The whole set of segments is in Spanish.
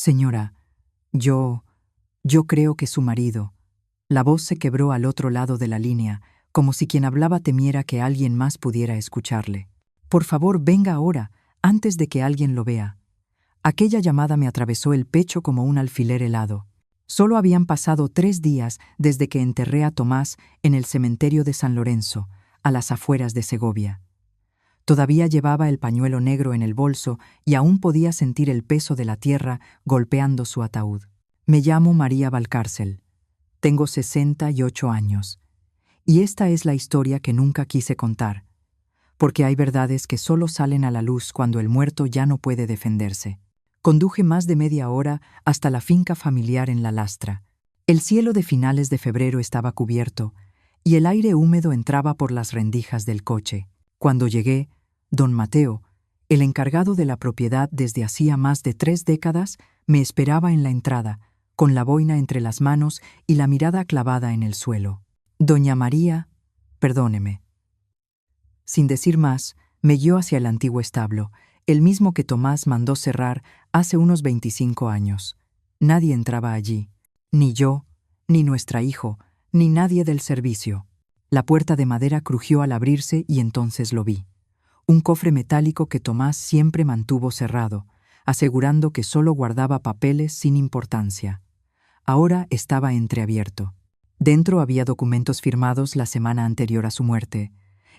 Señora, yo creo que su marido. La voz se quebró al otro lado de la línea, como si quien hablaba temiera que alguien más pudiera escucharle. Por favor, venga ahora, antes de que alguien lo vea. Aquella llamada me atravesó el pecho como un alfiler helado. Solo habían pasado 3 días desde que enterré a Tomás en el cementerio de San Lorenzo, a las afueras de Segovia. Todavía llevaba el pañuelo negro en el bolso y aún podía sentir el peso de la tierra golpeando su ataúd. Me llamo María Valcárcel. Tengo 68 años. Y esta es la historia que nunca quise contar, porque hay verdades que solo salen a la luz cuando el muerto ya no puede defenderse. Conduje más de media hora hasta la finca familiar en La Lastra. El cielo de finales de febrero estaba cubierto y el aire húmedo entraba por las rendijas del coche. Cuando llegué, don Mateo, el encargado de la propiedad desde hacía más de 3 décadas, me esperaba en la entrada, con la boina entre las manos y la mirada clavada en el suelo. Doña María, perdóneme. Sin decir más, me guió hacia el antiguo establo, el mismo que Tomás mandó cerrar hace unos 25 años. Nadie entraba allí, ni yo, ni nuestra hijo, ni nadie del servicio. La puerta de madera crujió al abrirse y entonces lo vi. Un cofre metálico que Tomás siempre mantuvo cerrado, asegurando que solo guardaba papeles sin importancia. Ahora estaba entreabierto. Dentro había documentos firmados la semana anterior a su muerte,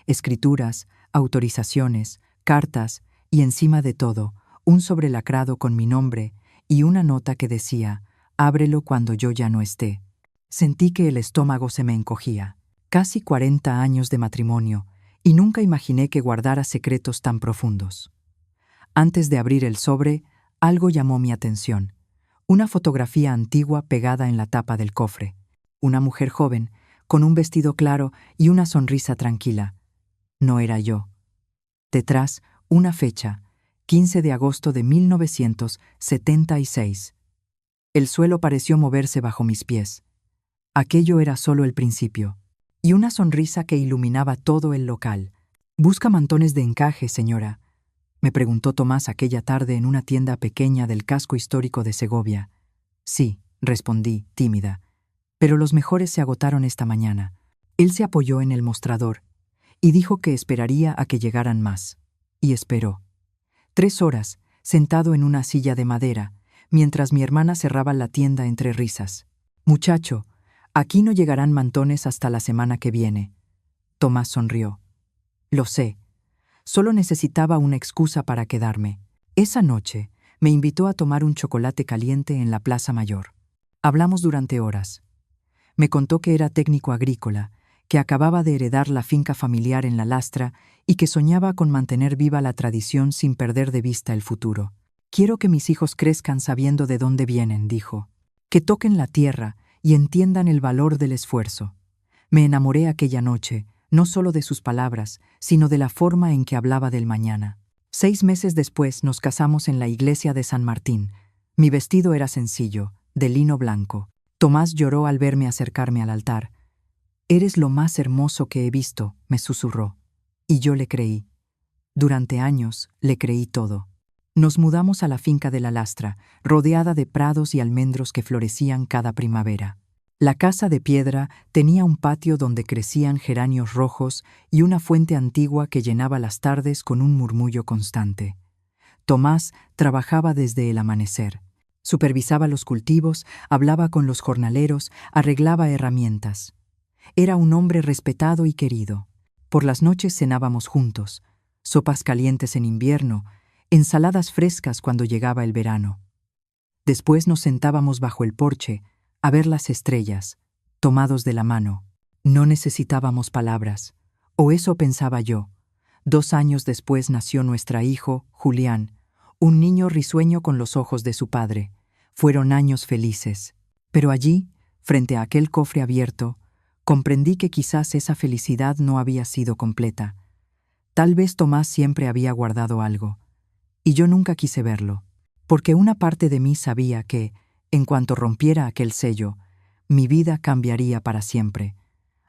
escrituras, autorizaciones, cartas y, encima de todo, un sobrelacrado con mi nombre y una nota que decía: «Ábrelo cuando yo ya no esté». Sentí que el estómago se me encogía. Casi 40 años de matrimonio, y nunca imaginé que guardara secretos tan profundos. Antes de abrir el sobre, algo llamó mi atención. Una fotografía antigua pegada en la tapa del cofre. Una mujer joven, con un vestido claro y una sonrisa tranquila. No era yo. Detrás, una fecha, 15 de agosto de 1976. El suelo pareció moverse bajo mis pies. Aquello era solo el principio. Y una sonrisa que iluminaba todo el local. «¿Busca mantones de encaje, señora?», me preguntó Tomás aquella tarde en una tienda pequeña del casco histórico de Segovia. «Sí», respondí, tímida, «pero los mejores se agotaron esta mañana». Él se apoyó en el mostrador y dijo que esperaría a que llegaran más. Y esperó. 3 horas, sentado en una silla de madera, mientras mi hermana cerraba la tienda entre risas. «Muchacho, aquí no llegarán mantones hasta la semana que viene». Tomás sonrió. «Lo sé. Solo necesitaba una excusa para quedarme». Esa noche me invitó a tomar un chocolate caliente en la Plaza Mayor. Hablamos durante horas. Me contó que era técnico agrícola, que acababa de heredar la finca familiar en La Lastra y que soñaba con mantener viva la tradición sin perder de vista el futuro. «Quiero que mis hijos crezcan sabiendo de dónde vienen», dijo. «Que toquen la tierra y entiendan el valor del esfuerzo». Me enamoré aquella noche, no solo de sus palabras, sino de la forma en que hablaba del mañana. 6 meses después nos casamos en la iglesia de San Martín. Mi vestido era sencillo, de lino blanco. Tomás lloró al verme acercarme al altar. «Eres lo más hermoso que he visto», me susurró. Y yo le creí. Durante años le creí todo. Nos mudamos a la finca de La Lastra, rodeada de prados y almendros que florecían cada primavera. La casa de piedra tenía un patio donde crecían geranios rojos y una fuente antigua que llenaba las tardes con un murmullo constante. Tomás trabajaba desde el amanecer. Supervisaba los cultivos, hablaba con los jornaleros, arreglaba herramientas. Era un hombre respetado y querido. Por las noches cenábamos juntos, sopas calientes en invierno, ensaladas frescas cuando llegaba el verano. Después nos sentábamos bajo el porche a ver las estrellas, tomados de la mano. No necesitábamos palabras, o eso pensaba yo. 2 años después nació nuestro hijo, Julián, un niño risueño con los ojos de su padre. Fueron años felices. Pero allí, frente a aquel cofre abierto, comprendí que quizás esa felicidad no había sido completa. Tal vez Tomás siempre había guardado algo, y yo nunca quise verlo, porque una parte de mí sabía que, en cuanto rompiera aquel sello, mi vida cambiaría para siempre.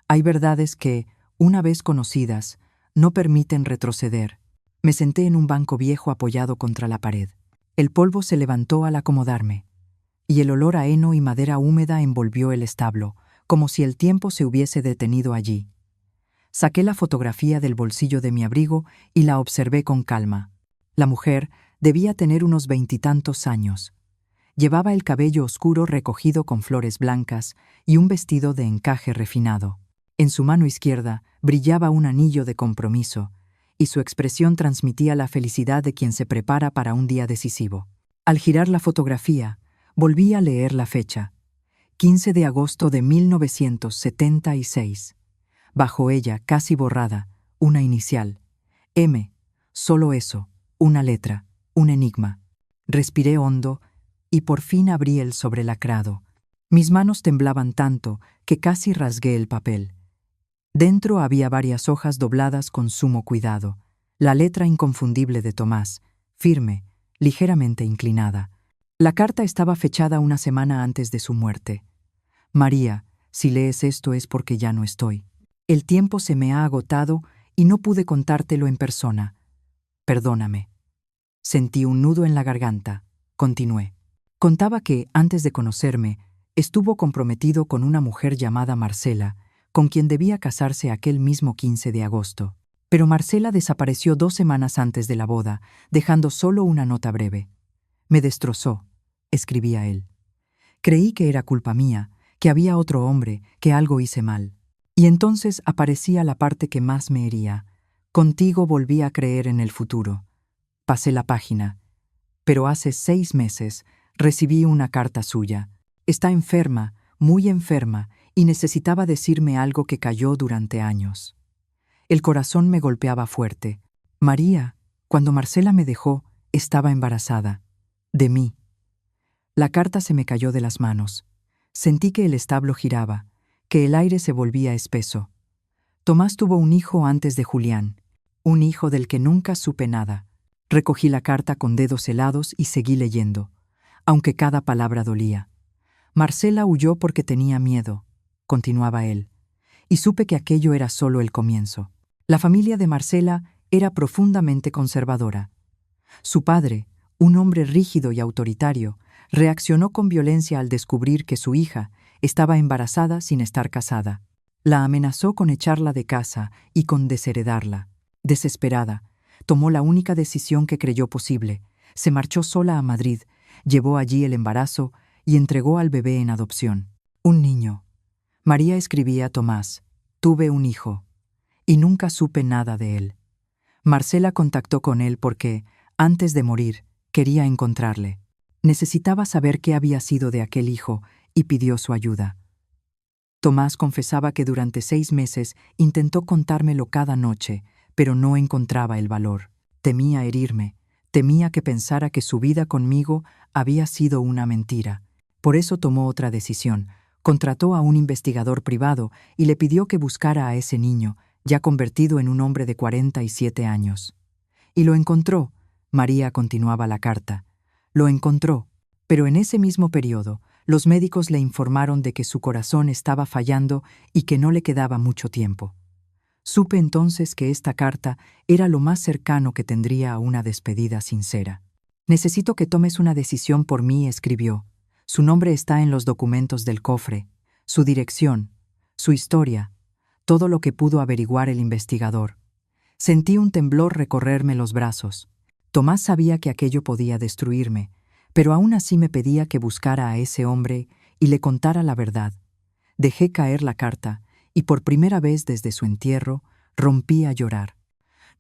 Hay verdades que, una vez conocidas, no permiten retroceder. Me senté en un banco viejo apoyado contra la pared. El polvo se levantó al acomodarme. y el olor a heno y madera húmeda envolvió el establo, como si el tiempo se hubiese detenido allí. Saqué la fotografía del bolsillo de mi abrigo y la observé con calma. La mujer debía tener unos 20 años. Llevaba el cabello oscuro recogido con flores blancas y un vestido de encaje refinado. En su mano izquierda brillaba un anillo de compromiso, y su expresión transmitía la felicidad de quien se prepara para un día decisivo. Al girar la fotografía, volví a leer la fecha, 15 de agosto de 1976. Bajo ella, casi borrada, una inicial. M. Solo eso, una letra, un enigma. Respiré hondo y por fin abrí el sobrelacrado. Mis manos temblaban tanto que casi rasgué el papel. Dentro había varias hojas dobladas con sumo cuidado, la letra inconfundible de Tomás, firme, ligeramente inclinada. La carta estaba fechada una semana antes de su muerte. María, si lees esto es porque ya no estoy. El tiempo se me ha agotado y no pude contártelo en persona. Perdóname. Sentí un nudo en la garganta. Continué. Contaba que, antes de conocerme, estuvo comprometido con una mujer llamada Marcela, con quien debía casarse aquel mismo 15 de agosto. Pero Marcela desapareció 2 semanas antes de la boda, dejando solo una nota breve. Me destrozó, escribía él. Creí que era culpa mía, que había otro hombre, que algo hice mal. Y entonces aparecía la parte que más me hería. Contigo volví a creer en el futuro. Pasé la página. Pero hace 6 meses recibí una carta suya. Está enferma, muy enferma, y necesitaba decirme algo que calló durante años. El corazón me golpeaba fuerte. María, cuando Marcela me dejó, estaba embarazada. De mí. La carta se me cayó de las manos. Sentí que el establo giraba, que el aire se volvía espeso. Tomás tuvo un hijo antes de Julián, un hijo del que nunca supe nada. Recogí la carta con dedos helados y seguí leyendo, aunque cada palabra dolía. Marcela huyó porque tenía miedo, continuaba él, y supe que aquello era solo el comienzo. La familia de Marcela era profundamente conservadora. Su padre, un hombre rígido y autoritario, reaccionó con violencia al descubrir que su hija estaba embarazada sin estar casada. La amenazó con echarla de casa y con desheredarla. Desesperada, tomó la única decisión que creyó posible. Se marchó sola a Madrid, llevó allí el embarazo y entregó al bebé en adopción. Un niño. María escribía a Tomás: tuve un hijo, y nunca supe nada de él. Marcela contactó con él porque, antes de morir, quería encontrarle. Necesitaba saber qué había sido de aquel hijo y pidió su ayuda. Tomás confesaba que durante 6 meses intentó contármelo cada noche, pero no encontraba el valor. Temía herirme, temía que pensara que su vida conmigo había sido una mentira. Por eso tomó otra decisión. Contrató a un investigador privado y le pidió que buscara a ese niño, ya convertido en un hombre de 47 años. Y lo encontró. María continuaba la carta. Lo encontró, pero en ese mismo periodo, los médicos le informaron de que su corazón estaba fallando y que no le quedaba mucho tiempo. Supe entonces que esta carta era lo más cercano que tendría a una despedida sincera. Necesito que tomes una decisión por mí, escribió. Su nombre está en los documentos del cofre, su dirección, su historia, todo lo que pudo averiguar el investigador. Sentí un temblor recorrerme los brazos. Tomás sabía que aquello podía destruirme, pero aún así me pedía que buscara a ese hombre y le contara la verdad. Dejé caer la carta y por primera vez desde su entierro rompí a llorar.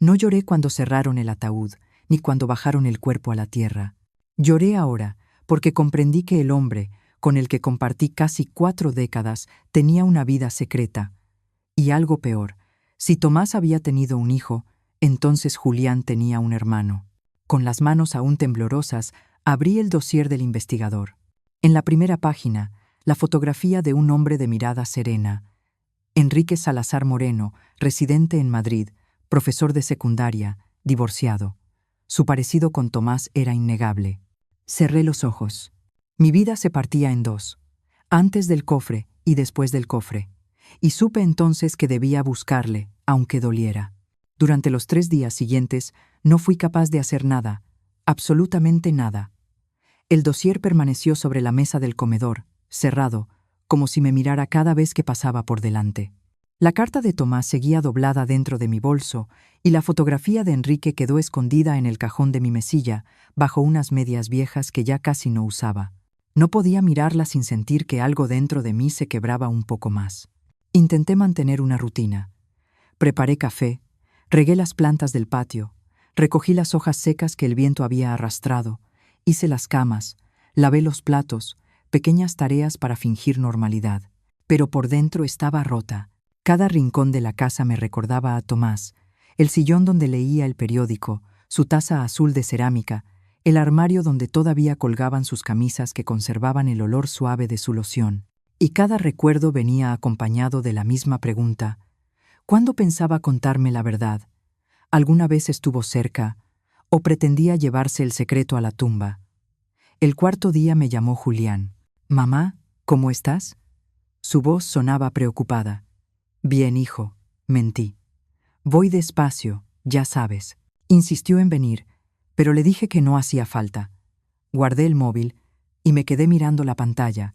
No lloré cuando cerraron el ataúd, ni cuando bajaron el cuerpo a la tierra. Lloré ahora porque comprendí que el hombre, con el que compartí casi 4 décadas, tenía una vida secreta. Y algo peor, si Tomás había tenido un hijo, entonces Julián tenía un hermano. Con las manos aún temblorosas, abrí el dossier del investigador. En la primera página, la fotografía de un hombre de mirada serena. Enrique Salazar Moreno, residente en Madrid, profesor de secundaria, divorciado. Su parecido con Tomás era innegable. Cerré los ojos. Mi vida se partía en 2, antes del cofre y después del cofre. Y supe entonces que debía buscarle, aunque doliera. Durante los 3 días siguientes no fui capaz de hacer nada, absolutamente nada. El dossier permaneció sobre la mesa del comedor, cerrado, como si me mirara cada vez que pasaba por delante. La carta de Tomás seguía doblada dentro de mi bolso y la fotografía de Enrique quedó escondida en el cajón de mi mesilla, bajo unas medias viejas que ya casi no usaba. No podía mirarla sin sentir que algo dentro de mí se quebraba un poco más. Intenté mantener una rutina. Preparé café, regué las plantas del patio, recogí las hojas secas que el viento había arrastrado, hice las camas, lavé los platos, pequeñas tareas para fingir normalidad. Pero por dentro estaba rota. Cada rincón de la casa me recordaba a Tomás, el sillón donde leía el periódico, su taza azul de cerámica, el armario donde todavía colgaban sus camisas que conservaban el olor suave de su loción. Y cada recuerdo venía acompañado de la misma pregunta: ¿cuándo pensaba contarme la verdad? ¿Alguna vez estuvo cerca? ¿O pretendía llevarse el secreto a la tumba? El cuarto día me llamó Julián. «Mamá, ¿cómo estás?» Su voz sonaba preocupada. «Bien, hijo», mentí. «Voy despacio, ya sabes». Insistió en venir, pero le dije que no hacía falta. Guardé el móvil y me quedé mirando la pantalla,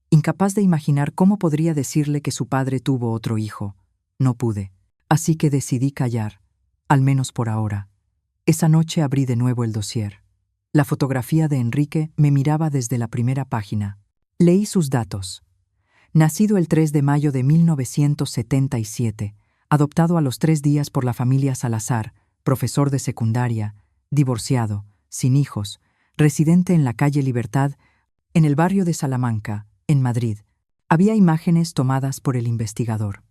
incapaz de imaginar cómo podría decirle que su padre tuvo otro hijo. No pude, así que decidí callar, al menos por ahora. Esa noche abrí de nuevo el dossier. La fotografía de Enrique me miraba desde la primera página. Leí sus datos. Nacido el 3 de mayo de 1977, adoptado a los 3 días por la familia Salazar, profesor de secundaria, divorciado, sin hijos, residente en la calle Libertad, en el barrio de Salamanca, en Madrid. Había imágenes tomadas por el investigador.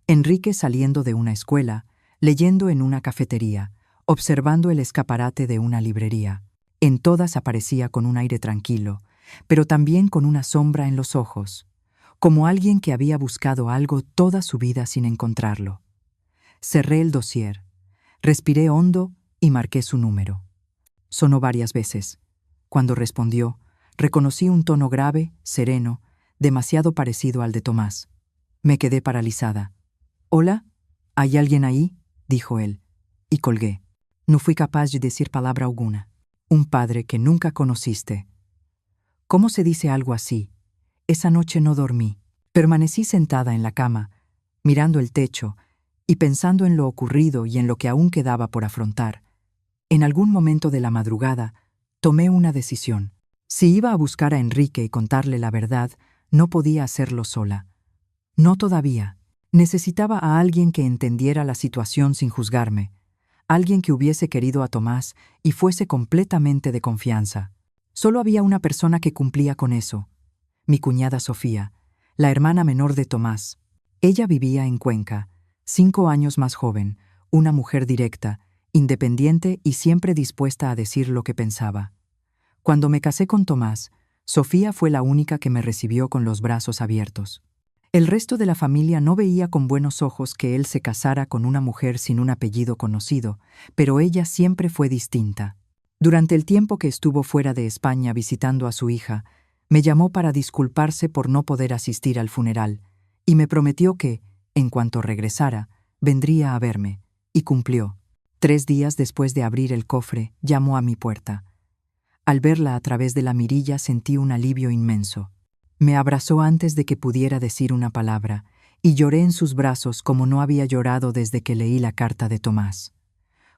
Enrique saliendo de una escuela, leyendo en una cafetería, observando el escaparate de una librería. En todas aparecía con un aire tranquilo, pero también con una sombra en los ojos, como alguien que había buscado algo toda su vida sin encontrarlo. Cerré el dossier, respiré hondo y marqué su número. Sonó varias veces. Cuando respondió, reconocí un tono grave, sereno, demasiado parecido al de Tomás. Me quedé paralizada. «¿Hola? ¿Hay alguien ahí?», dijo él, y colgué. No fui capaz de decir palabra alguna. Un padre que nunca conociste. ¿Cómo se dice algo así? Esa noche no dormí. Permanecí sentada en la cama, mirando el techo y pensando en lo ocurrido y en lo que aún quedaba por afrontar. En algún momento de la madrugada, tomé una decisión. Si iba a buscar a Enrique y contarle la verdad, no podía hacerlo sola. No todavía. Necesitaba a alguien que entendiera la situación sin juzgarme, alguien que hubiese querido a Tomás y fuese completamente de confianza. Solo había una persona que cumplía con eso: mi cuñada Sofía, la hermana menor de Tomás. Ella vivía en Cuenca, 5 años más joven, una mujer directa, independiente y siempre dispuesta a decir lo que pensaba. Cuando me casé con Tomás, Sofía fue la única que me recibió con los brazos abiertos. El resto de la familia no veía con buenos ojos que él se casara con una mujer sin un apellido conocido, pero ella siempre fue distinta. Durante el tiempo que estuvo fuera de España visitando a su hija, me llamó para disculparse por no poder asistir al funeral, y me prometió que, en cuanto regresara, vendría a verme, y cumplió. 3 días después de abrir el cofre, llamó a mi puerta. Al verla a través de la mirilla sentí un alivio inmenso. Me abrazó antes de que pudiera decir una palabra, y lloré en sus brazos como no había llorado desde que leí la carta de Tomás.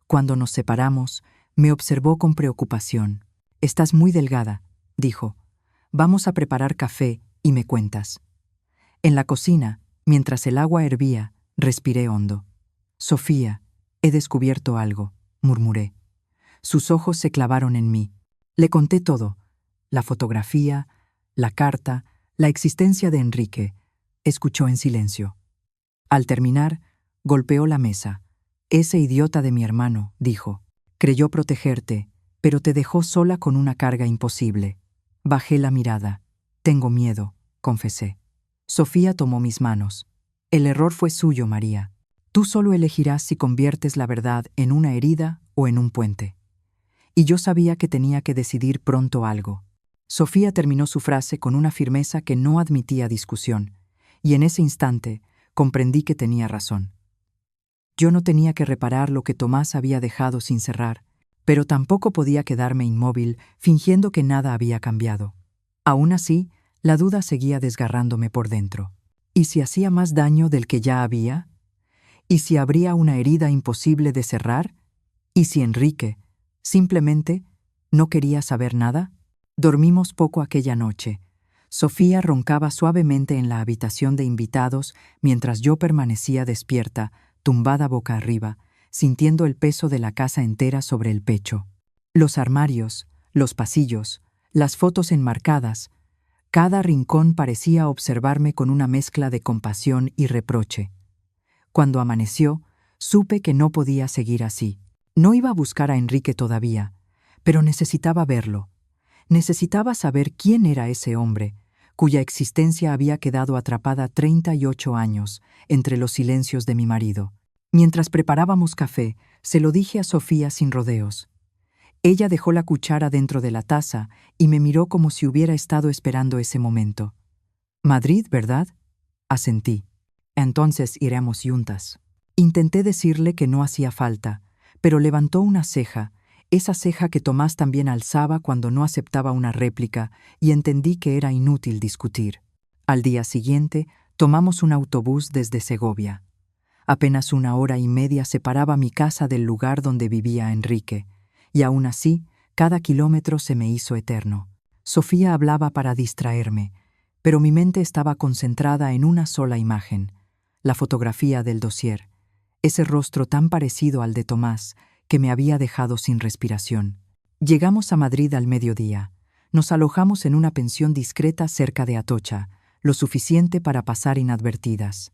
Cuando nos separamos, me observó con preocupación. «Estás muy delgada», dijo. «Vamos a preparar café y me cuentas». En la cocina, mientras el agua hervía, respiré hondo. «Sofía, he descubierto algo», murmuré. Sus ojos se clavaron en mí. Le conté todo: la fotografía, la carta, la existencia de Enrique. Escuchó en silencio. Al terminar, golpeó la mesa. «Ese idiota de mi hermano», dijo. «Creyó protegerte, pero te dejó sola con una carga imposible». Bajé la mirada. «Tengo miedo», confesé. Sofía tomó mis manos. «El error fue suyo, María. Tú solo elegirás si conviertes la verdad en una herida o en un puente». Y yo sabía que tenía que decidir pronto algo. Sofía terminó su frase con una firmeza que no admitía discusión, y en ese instante comprendí que tenía razón. Yo no tenía que reparar lo que Tomás había dejado sin cerrar. pero tampoco podía quedarme inmóvil fingiendo que nada había cambiado. Aún así, la duda seguía desgarrándome por dentro. ¿Y si hacía más daño del que ya había? ¿Y si habría una herida imposible de cerrar? ¿Y si Enrique, simplemente, no quería saber nada? Dormimos poco aquella noche. Sofía roncaba suavemente en la habitación de invitados mientras yo permanecía despierta, tumbada boca arriba, sintiendo el peso de la casa entera sobre el pecho. Los armarios, los pasillos, las fotos enmarcadas, cada rincón parecía observarme con una mezcla de compasión y reproche. Cuando amaneció, supe que no podía seguir así. No iba a buscar a Enrique todavía, pero necesitaba verlo. Necesitaba saber quién era ese hombre, cuya existencia había quedado atrapada 38 años entre los silencios de mi marido. Mientras preparábamos café, se lo dije a Sofía sin rodeos. Ella dejó la cuchara dentro de la taza y me miró como si hubiera estado esperando ese momento. «Madrid, ¿verdad?», asentí. «Entonces iremos juntas». Intenté decirle que no hacía falta, pero levantó una ceja, esa ceja que Tomás también alzaba cuando no aceptaba una réplica, y entendí que era inútil discutir. Al día siguiente, tomamos un autobús desde Segovia. Apenas 1 hora y media separaba mi casa del lugar donde vivía Enrique, y aún así, cada kilómetro se me hizo eterno. Sofía hablaba para distraerme, pero mi mente estaba concentrada en una sola imagen, la fotografía del dossier, ese rostro tan parecido al de Tomás que me había dejado sin respiración. Llegamos a Madrid al mediodía. Nos alojamos en una pensión discreta cerca de Atocha, lo suficiente para pasar inadvertidas.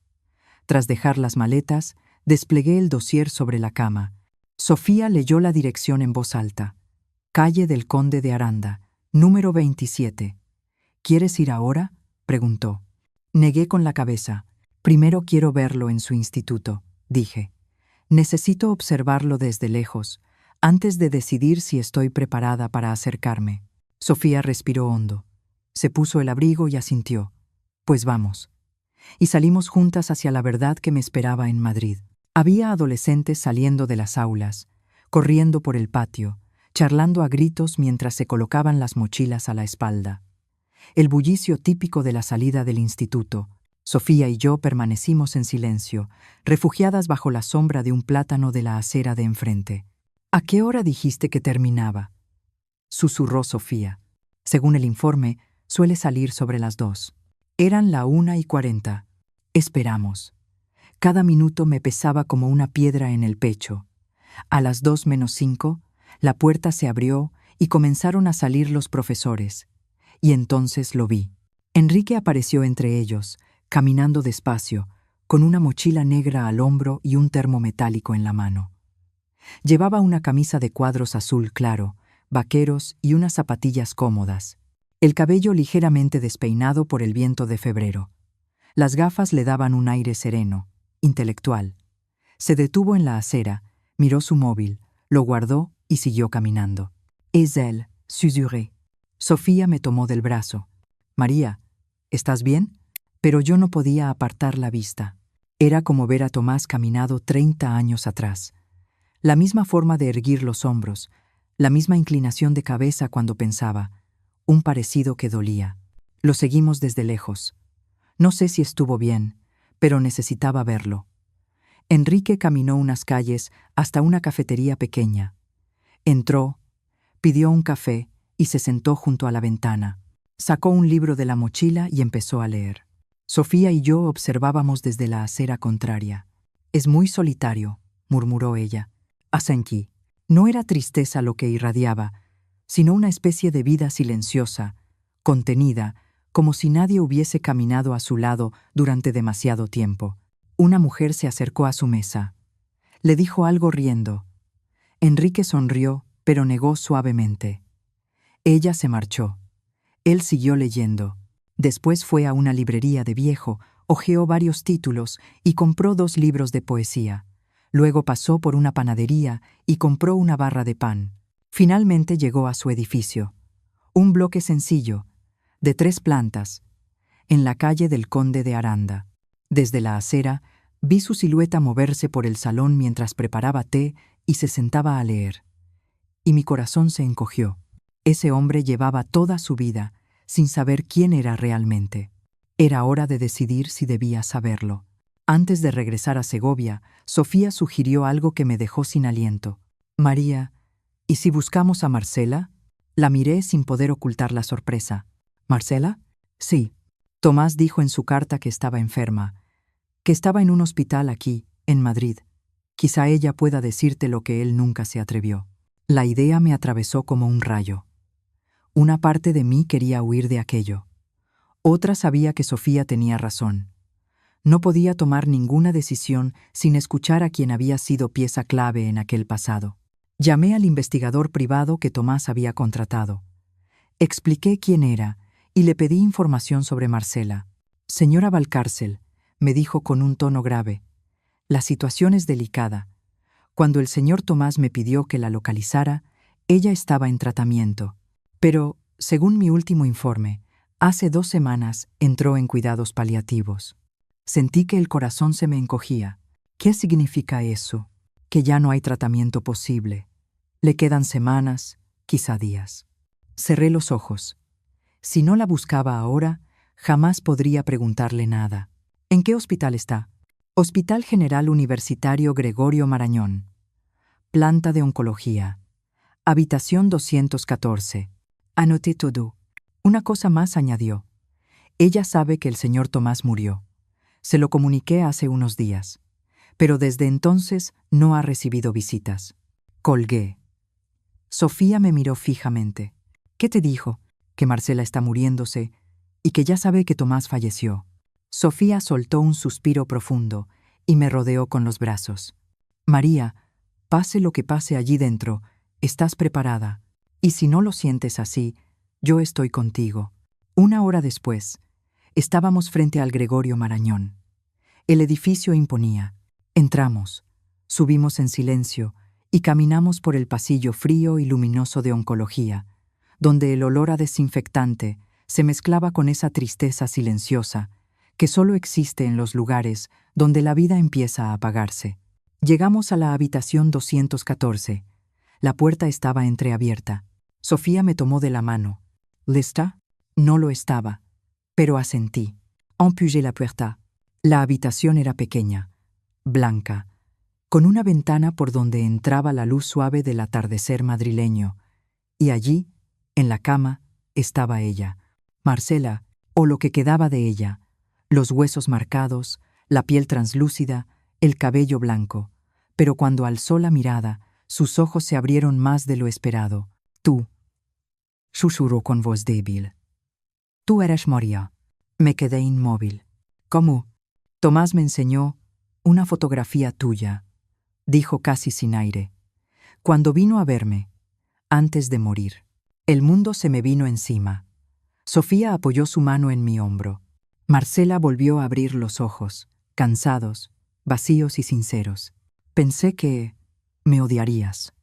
Tras dejar las maletas, desplegué el dossier sobre la cama. Sofía leyó la dirección en voz alta. Calle del Conde de Aranda, número 27. «¿Quieres ir ahora?», preguntó. Negué con la cabeza. «Primero quiero verlo en su instituto», dije. «Necesito observarlo desde lejos, antes de decidir si estoy preparada para acercarme». Sofía respiró hondo. Se puso el abrigo y asintió. «Pues vamos». Y salimos juntas hacia la verdad que me esperaba en Madrid. Había adolescentes saliendo de las aulas, corriendo por el patio, charlando a gritos mientras se colocaban las mochilas a la espalda. El bullicio típico de la salida del instituto. Sofía y yo permanecimos en silencio, refugiadas bajo la sombra de un plátano de la acera de enfrente. «¿A qué hora dijiste que terminaba?», susurró Sofía. «Según el informe, suele salir sobre las 2. Eran la 1:40. Esperamos. Cada minuto me pesaba como una piedra en el pecho. A las 2:05, la puerta se abrió y comenzaron a salir los profesores. Y entonces lo vi. Enrique apareció entre ellos, caminando despacio, con una mochila negra al hombro y un termo metálico en la mano. Llevaba una camisa de cuadros azul claro, vaqueros y unas zapatillas cómodas. El cabello ligeramente despeinado por el viento de febrero. Las gafas le daban un aire sereno, intelectual. Se detuvo en la acera, miró su móvil, lo guardó y siguió caminando. «Es él», susurré. Sofía me tomó del brazo. «María, ¿estás bien?». Pero yo no podía apartar la vista. Era como ver a Tomás caminado 30 años atrás. La misma forma de erguir los hombros, la misma inclinación de cabeza cuando pensaba, un parecido que dolía. Lo seguimos desde lejos. No sé si estuvo bien, pero necesitaba verlo. Enrique caminó unas calles hasta una cafetería pequeña. Entró, pidió un café y se sentó junto a la ventana. Sacó un libro de la mochila y empezó a leer. Sofía y yo observábamos desde la acera contraria. «Es muy solitario», murmuró ella. Asentí. No era tristeza lo que irradiaba, sino una especie de vida silenciosa, contenida, como si nadie hubiese caminado a su lado durante demasiado tiempo. Una mujer se acercó a su mesa. Le dijo algo riendo. Enrique sonrió, pero negó suavemente. Ella se marchó. Él siguió leyendo. Después fue a una librería de viejo, hojeó varios títulos y compró 2 libros de poesía. Luego pasó por una panadería y compró una barra de pan. Finalmente llegó a su edificio. Un bloque sencillo, de 3 plantas, en la calle del Conde de Aranda. Desde la acera, vi su silueta moverse por el salón mientras preparaba té y se sentaba a leer. y mi corazón se encogió. Ese hombre llevaba toda su vida sin saber quién era realmente. Era hora de decidir si debía saberlo. Antes de regresar a Segovia, Sofía sugirió algo que me dejó sin aliento. María, ¿y si buscamos a Marcela? La miré sin poder ocultar la sorpresa. ¿Marcela? Sí. Tomás dijo en su carta que estaba enferma, que estaba en un hospital aquí, en Madrid. Quizá ella pueda decirte lo que él nunca se atrevió. La idea me atravesó como un rayo. Una parte de mí quería huir de aquello. Otra sabía que Sofía tenía razón. No podía tomar ninguna decisión sin escuchar a quien había sido pieza clave en aquel pasado. Llamé al investigador privado que Tomás había contratado. Expliqué quién era y le pedí información sobre Marcela. Señora Valcárcel, me dijo con un tono grave, la situación es delicada. Cuando el señor Tomás me pidió que la localizara, ella estaba en tratamiento. Pero, según mi último informe, hace 2 semanas entró en cuidados paliativos. Sentí que el corazón se me encogía. ¿Qué significa eso? Que ya no hay tratamiento posible. Le quedan semanas, quizá días. Cerré los ojos. Si no la buscaba ahora, jamás podría preguntarle nada. ¿En qué hospital está? Hospital General Universitario Gregorio Marañón. Planta de oncología. Habitación 214. Anoté todo. Una cosa más añadió. Ella sabe que el señor Tomás murió. Se lo comuniqué hace unos días, pero desde entonces no ha recibido visitas. Colgué. Sofía me miró fijamente. ¿Qué te dijo? Que Marcela está muriéndose y que ya sabe que Tomás falleció. Sofía soltó un suspiro profundo y me rodeó con los brazos. María, pase lo que pase allí dentro, estás preparada. Y si no lo sientes así, yo estoy contigo. 1 hora después, estábamos frente al Gregorio Marañón. El edificio imponía. Entramos, subimos en silencio y caminamos por el pasillo frío y luminoso de oncología, donde el olor a desinfectante se mezclaba con esa tristeza silenciosa que solo existe en los lugares donde la vida empieza a apagarse. Llegamos a la habitación 214. La puerta estaba entreabierta. Sofía me tomó de la mano. ¿Lista? No lo estaba, pero asentí. Empujé la puerta. La habitación era pequeña, blanca, con una ventana por donde entraba la luz suave del atardecer madrileño, y allí, en la cama, estaba ella, Marcela, o lo que quedaba de ella, los huesos marcados, la piel translúcida, el cabello blanco, pero cuando alzó la mirada, sus ojos se abrieron más de lo esperado. Tú, susurró con voz débil. Tú eres María. Me quedé inmóvil. ¿Cómo? Tomás me enseñó una fotografía tuya, dijo casi sin aire. Cuando vino a verme, antes de morir, el mundo se me vino encima. Sofía apoyó su mano en mi hombro. Marcela volvió a abrir los ojos, cansados, vacíos y sinceros. Pensé que me odiarías.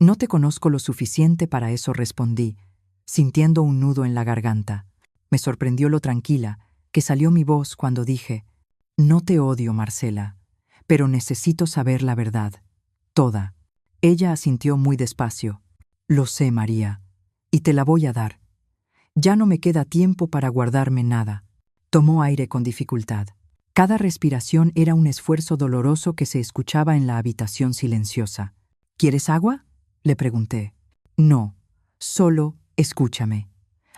No te conozco lo suficiente para eso, respondí, sintiendo un nudo en la garganta. Me sorprendió lo tranquila que salió mi voz cuando dije, no te odio, Marcela, pero necesito saber la verdad, toda. Ella asintió muy despacio. Lo sé, María, y te la voy a dar. Ya no me queda tiempo para guardarme nada. Tomó aire con dificultad. Cada respiración era un esfuerzo doloroso que se escuchaba en la habitación silenciosa. ¿Quieres agua?, le pregunté. No, solo escúchame.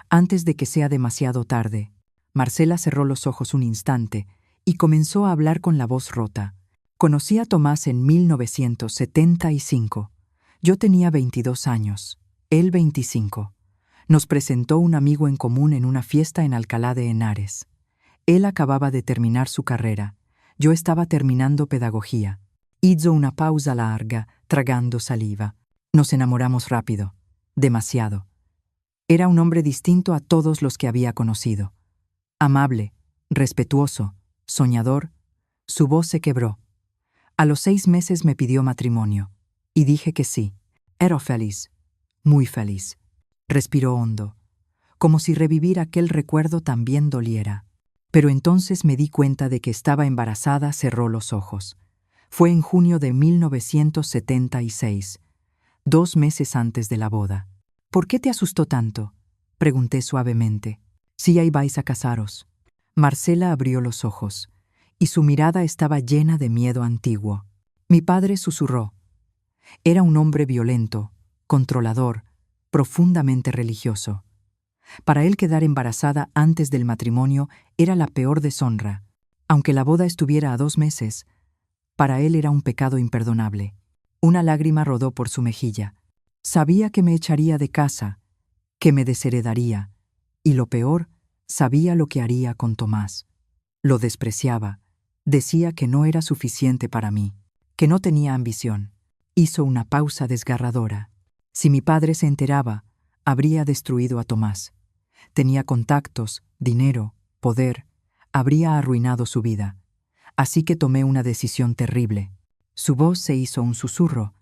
Antes de que sea demasiado tarde. Marcela cerró los ojos un instante y comenzó a hablar con la voz rota. Conocí a Tomás en 1975. Yo tenía 22 años, él 25. Nos presentó un amigo en común en una fiesta en Alcalá de Henares. Él acababa de terminar su carrera. Yo estaba terminando pedagogía. Hizo una pausa larga, tragando saliva. Nos enamoramos rápido. Demasiado. Era un hombre distinto a todos los que había conocido. Amable, respetuoso, soñador. Su voz se quebró. A los 6 meses me pidió matrimonio, y dije que sí. Era feliz, muy feliz. Respiró hondo, como si revivir aquel recuerdo también doliera. Pero entonces me di cuenta de que estaba embarazada. Cerró los ojos. Fue en junio de 1976. 2 meses antes de la boda. ¿Por qué te asustó tanto? Pregunté suavemente. Si ya ibais a casaros. Marcela abrió los ojos, y su mirada estaba llena de miedo antiguo. Mi padre susurró. Era un hombre violento, controlador, profundamente religioso. Para él quedar embarazada antes del matrimonio era la peor deshonra. Aunque la boda estuviera a 2 meses, para él era un pecado imperdonable. Una lágrima rodó por su mejilla. Sabía que me echaría de casa, que me desheredaría, y lo peor, sabía lo que haría con Tomás. Lo despreciaba, decía que no era suficiente para mí, que no tenía ambición. Hizo una pausa desgarradora. Si mi padre se enteraba, habría destruido a Tomás. Tenía contactos, dinero, poder, habría arruinado su vida. Así que tomé una decisión terrible. Su voz se hizo un susurro.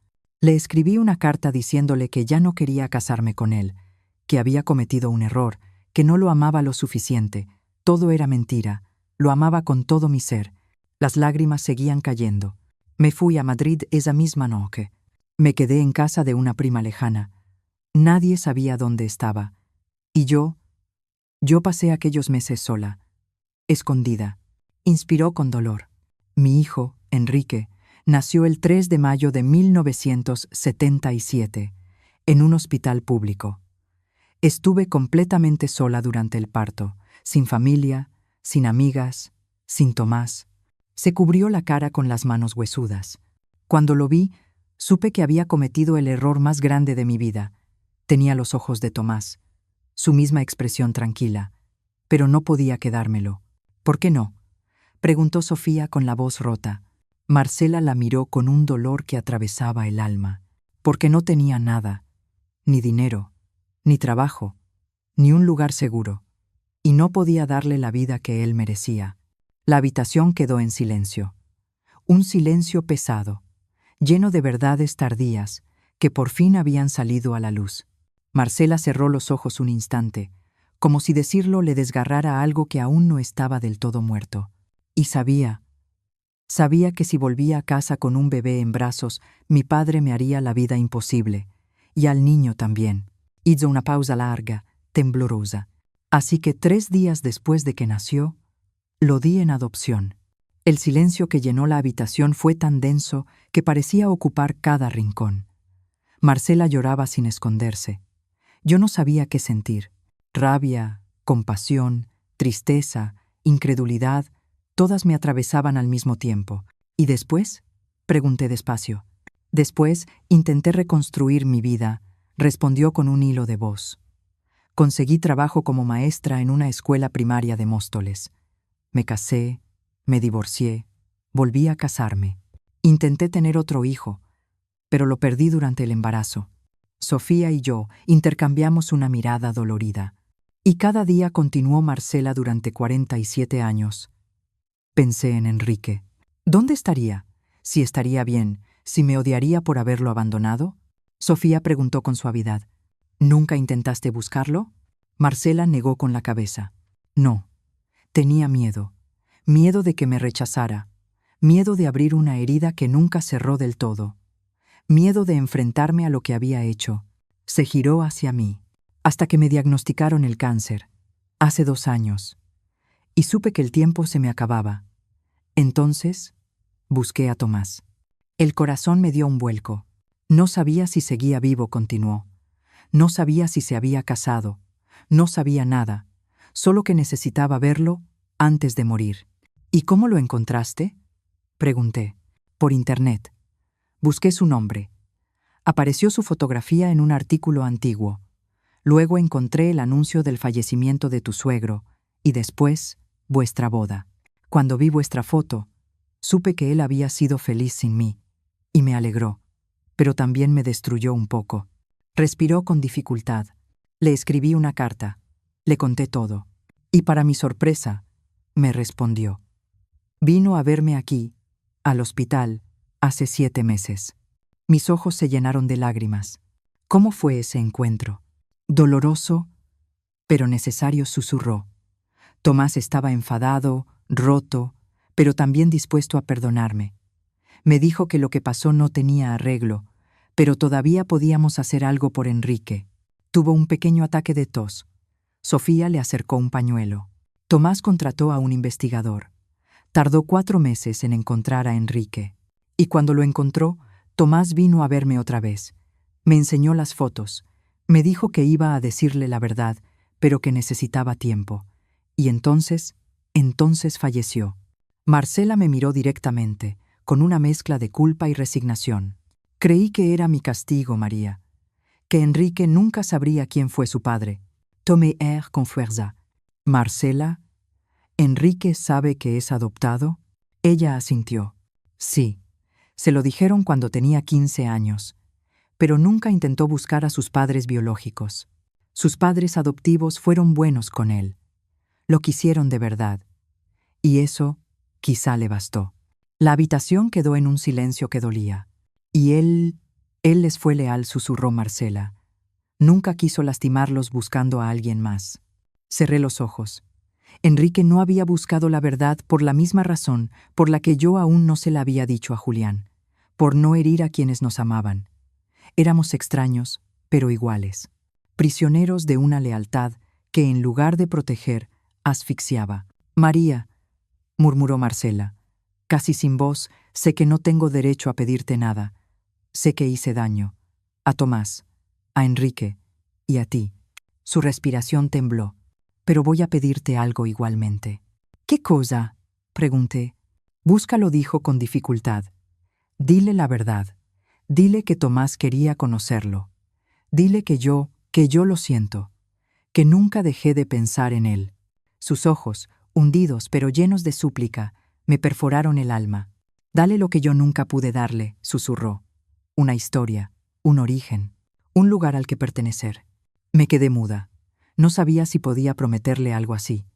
Le escribí una carta diciéndole que ya no quería casarme con él, que había cometido un error, que no lo amaba lo suficiente. Todo era mentira. Lo amaba con todo mi ser. Las lágrimas seguían cayendo. Me fui a Madrid esa misma noche. Me quedé en casa de una prima lejana. Nadie sabía dónde estaba. Y yo pasé aquellos meses sola, escondida. Inspiró con dolor. Mi hijo, Enrique, nació el 3 de mayo de 1977, en un hospital público. Estuve completamente sola durante el parto, sin familia, sin amigas, sin Tomás. Se cubrió la cara con las manos huesudas. Cuando lo vi, supe que había cometido el error más grande de mi vida. Tenía los ojos de Tomás, su misma expresión tranquila, pero no podía quedármelo. ¿Por qué no?, preguntó Sofía con la voz rota. Marcela la miró con un dolor que atravesaba el alma. Porque no tenía nada, ni dinero, ni trabajo, ni un lugar seguro, y no podía darle la vida que él merecía. La habitación quedó en silencio. Un silencio pesado, lleno de verdades tardías que por fin habían salido a la luz. Marcela cerró los ojos un instante, como si decirlo le desgarrara algo que aún no estaba del todo muerto. Y sabía que si volvía a casa con un bebé en brazos, mi padre me haría la vida imposible, y al niño también. Hizo una pausa larga, temblorosa. Así que 3 días después de que nació, lo di en adopción. El silencio que llenó la habitación fue tan denso que parecía ocupar cada rincón. Marcela lloraba sin esconderse. Yo no sabía qué sentir. Rabia, compasión, tristeza, incredulidad, todas me atravesaban al mismo tiempo. ¿Y después?, pregunté despacio. Después intenté reconstruir mi vida, respondió con un hilo de voz. Conseguí trabajo como maestra en una escuela primaria de Móstoles. Me casé, me divorcié, volví a casarme. Intenté tener otro hijo, pero lo perdí durante el embarazo. Sofía y yo intercambiamos una mirada dolorida. Y cada día continuó Marcela durante 47 años. Pensé en Enrique. ¿Dónde estaría? ¿Si estaría bien? ¿Si me odiaría por haberlo abandonado? Sofía preguntó con suavidad. ¿Nunca intentaste buscarlo? Marcela negó con la cabeza. No. Tenía miedo. Miedo de que me rechazara. Miedo de abrir una herida que nunca cerró del todo. Miedo de enfrentarme a lo que había hecho. Se giró hacia mí, hasta que me diagnosticaron el cáncer, hace 2 años, y supe que el tiempo se me acababa. Entonces, busqué a Tomás. El corazón me dio un vuelco. No sabía si seguía vivo, continuó. No sabía si se había casado. No sabía nada, solo que necesitaba verlo antes de morir. ¿Y cómo lo encontraste?, pregunté. Por internet. Busqué su nombre. Apareció su fotografía en un artículo antiguo. Luego encontré el anuncio del fallecimiento de tu suegro y después vuestra boda. Cuando vi vuestra foto, supe que él había sido feliz sin mí y me alegró, pero también me destruyó un poco. Respiró con dificultad. Le escribí una carta. Le conté todo. Y para mi sorpresa, me respondió. Vino a verme aquí, al hospital, hace 7 meses. Mis ojos se llenaron de lágrimas. ¿Cómo fue ese encuentro? Doloroso, pero necesario, susurró. Tomás estaba enfadado, roto, pero también dispuesto a perdonarme. Me dijo que lo que pasó no tenía arreglo, Pero todavía podíamos hacer algo por Enrique. Tuvo un pequeño ataque de tos. Sofía le acercó un pañuelo. Tomás contrató a un investigador. Tardó 4 meses en encontrar a Enrique. Y cuando lo encontró, Tomás vino a verme otra vez. Me enseñó las fotos. Me dijo que iba a decirle la verdad, pero que necesitaba tiempo. Y entonces falleció. Marcela me miró directamente, con una mezcla de culpa y resignación. Creí que era mi castigo, María. Que Enrique nunca sabría quién fue su padre. Tomé air con fuerza. Marcela, ¿Enrique sabe que es adoptado? Ella asintió. Sí. Se lo dijeron cuando tenía 15 años. Pero nunca intentó buscar a sus padres biológicos. Sus padres adoptivos fueron buenos con él. Lo quisieron de verdad. Y eso quizá le bastó. La habitación quedó en un silencio que dolía. Y él les fue leal, susurró Marcela. Nunca quiso lastimarlos buscando a alguien más. Cerré los ojos. Enrique no había buscado la verdad por la misma razón por la que yo aún no se la había dicho a Julián, por no herir a quienes nos amaban. Éramos extraños, pero iguales, prisioneros de una lealtad que, en lugar de proteger, asfixiaba. María, murmuró Marcela, casi sin voz, sé que no tengo derecho a pedirte nada. Sé que hice daño. A Tomás, a Enrique y a ti. Su respiración tembló. Pero voy a pedirte algo igualmente. ¿Qué cosa?, pregunté. Búscalo, dijo con dificultad. Dile la verdad. Dile que Tomás quería conocerlo. Dile que yo lo siento. Que nunca dejé de pensar en él. Sus ojos, hundidos pero llenos de súplica, me perforaron el alma. Dale lo que yo nunca pude darle, susurró. Una historia, un origen, un lugar al que pertenecer. Me quedé muda. No sabía si podía prometerle algo así.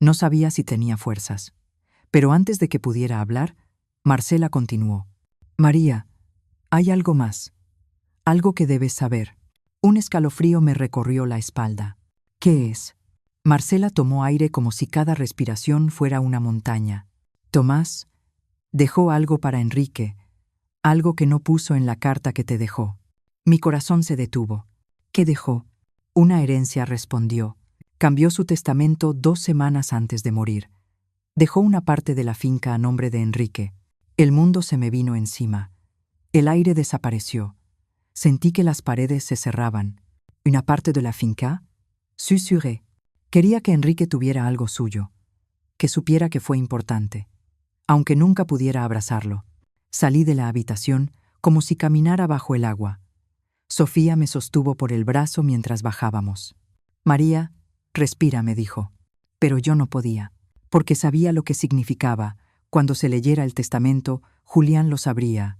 No sabía si tenía fuerzas. Pero antes de que pudiera hablar, Marcela continuó. María, hay algo más. Algo que debes saber. Un escalofrío me recorrió la espalda. ¿Qué es? Marcela tomó aire como si cada respiración fuera una montaña. Tomás dejó algo para Enrique, algo que no puso en la carta que te dejó. Mi corazón se detuvo. ¿Qué dejó? Una herencia, respondió. Cambió su testamento 2 semanas antes de morir. Dejó una parte de la finca a nombre de Enrique. El mundo se me vino encima. El aire desapareció. Sentí que las paredes se cerraban. ¿Una parte de la finca? Susurré. Quería que Enrique tuviera algo suyo, que supiera que fue importante, aunque nunca pudiera abrazarlo. Salí de la habitación como si caminara bajo el agua. Sofía me sostuvo por el brazo mientras bajábamos. María, respira, me dijo. Pero yo no podía, porque sabía lo que significaba. Cuando se leyera el testamento, Julián lo sabría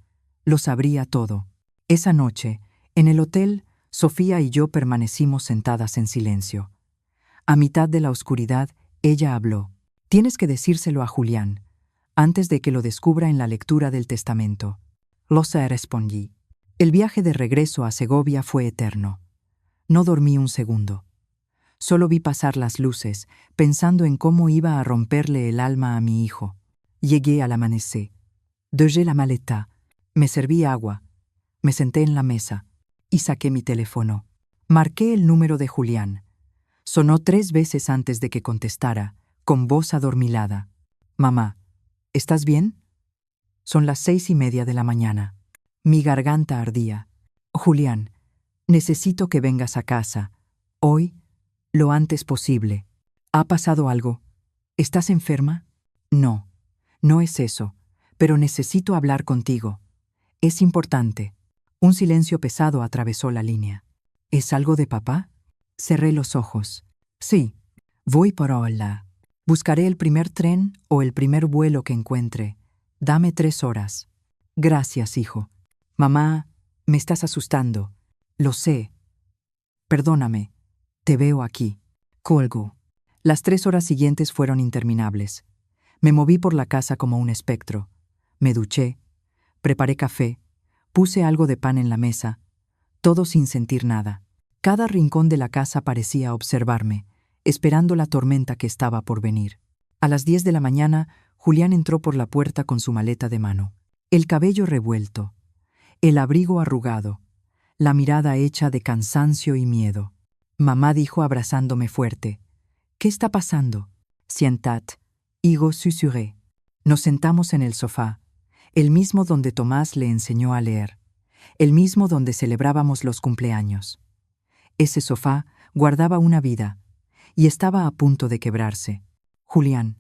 todo. Esa noche, en el hotel, Sofía y yo permanecimos sentadas en silencio. A mitad de la oscuridad, ella habló. Tienes que decírselo a Julián, antes de que lo descubra en la lectura del testamento. Lo sé, respondí. El viaje de regreso a Segovia fue eterno. No dormí un segundo. Solo vi pasar las luces, pensando en cómo iba a romperle el alma a mi hijo. Llegué al amanecer. Dejé la maleta. Me serví agua. Me senté en la mesa y saqué mi teléfono. Marqué el número de Julián. Sonó 3 veces antes de que contestara, con voz adormilada. Mamá, ¿estás bien? Son las 6:30 de la mañana. Mi garganta ardía. Julián, necesito que vengas a casa. Hoy, lo antes posible. ¿Ha pasado algo? ¿Estás enferma? No, no es eso, pero necesito hablar contigo. Es importante. Un silencio pesado atravesó la línea. ¿Es algo de papá? Cerré los ojos. Sí, voy por ahora. Buscaré el primer tren o el primer vuelo que encuentre. Dame 3 horas. Gracias, hijo. Mamá, me estás asustando. Lo sé. Perdóname. Te veo aquí. Colgo. Las 3 horas siguientes fueron interminables. Me moví por la casa como un espectro. Me duché, preparé café, puse algo de pan en la mesa, todo sin sentir nada. Cada rincón de la casa parecía observarme, esperando la tormenta que estaba por venir. A las 10 de la mañana, Julián entró por la puerta con su maleta de mano. El cabello revuelto, el abrigo arrugado, la mirada hecha de cansancio y miedo. Mamá dijo abrazándome fuerte: «¿Qué está pasando?» «Siéntat», Higo susurré. Nos sentamos en el sofá, el mismo donde Tomás le enseñó a leer, el mismo donde celebrábamos los cumpleaños. Ese sofá guardaba una vida y estaba a punto de quebrarse. «Julián,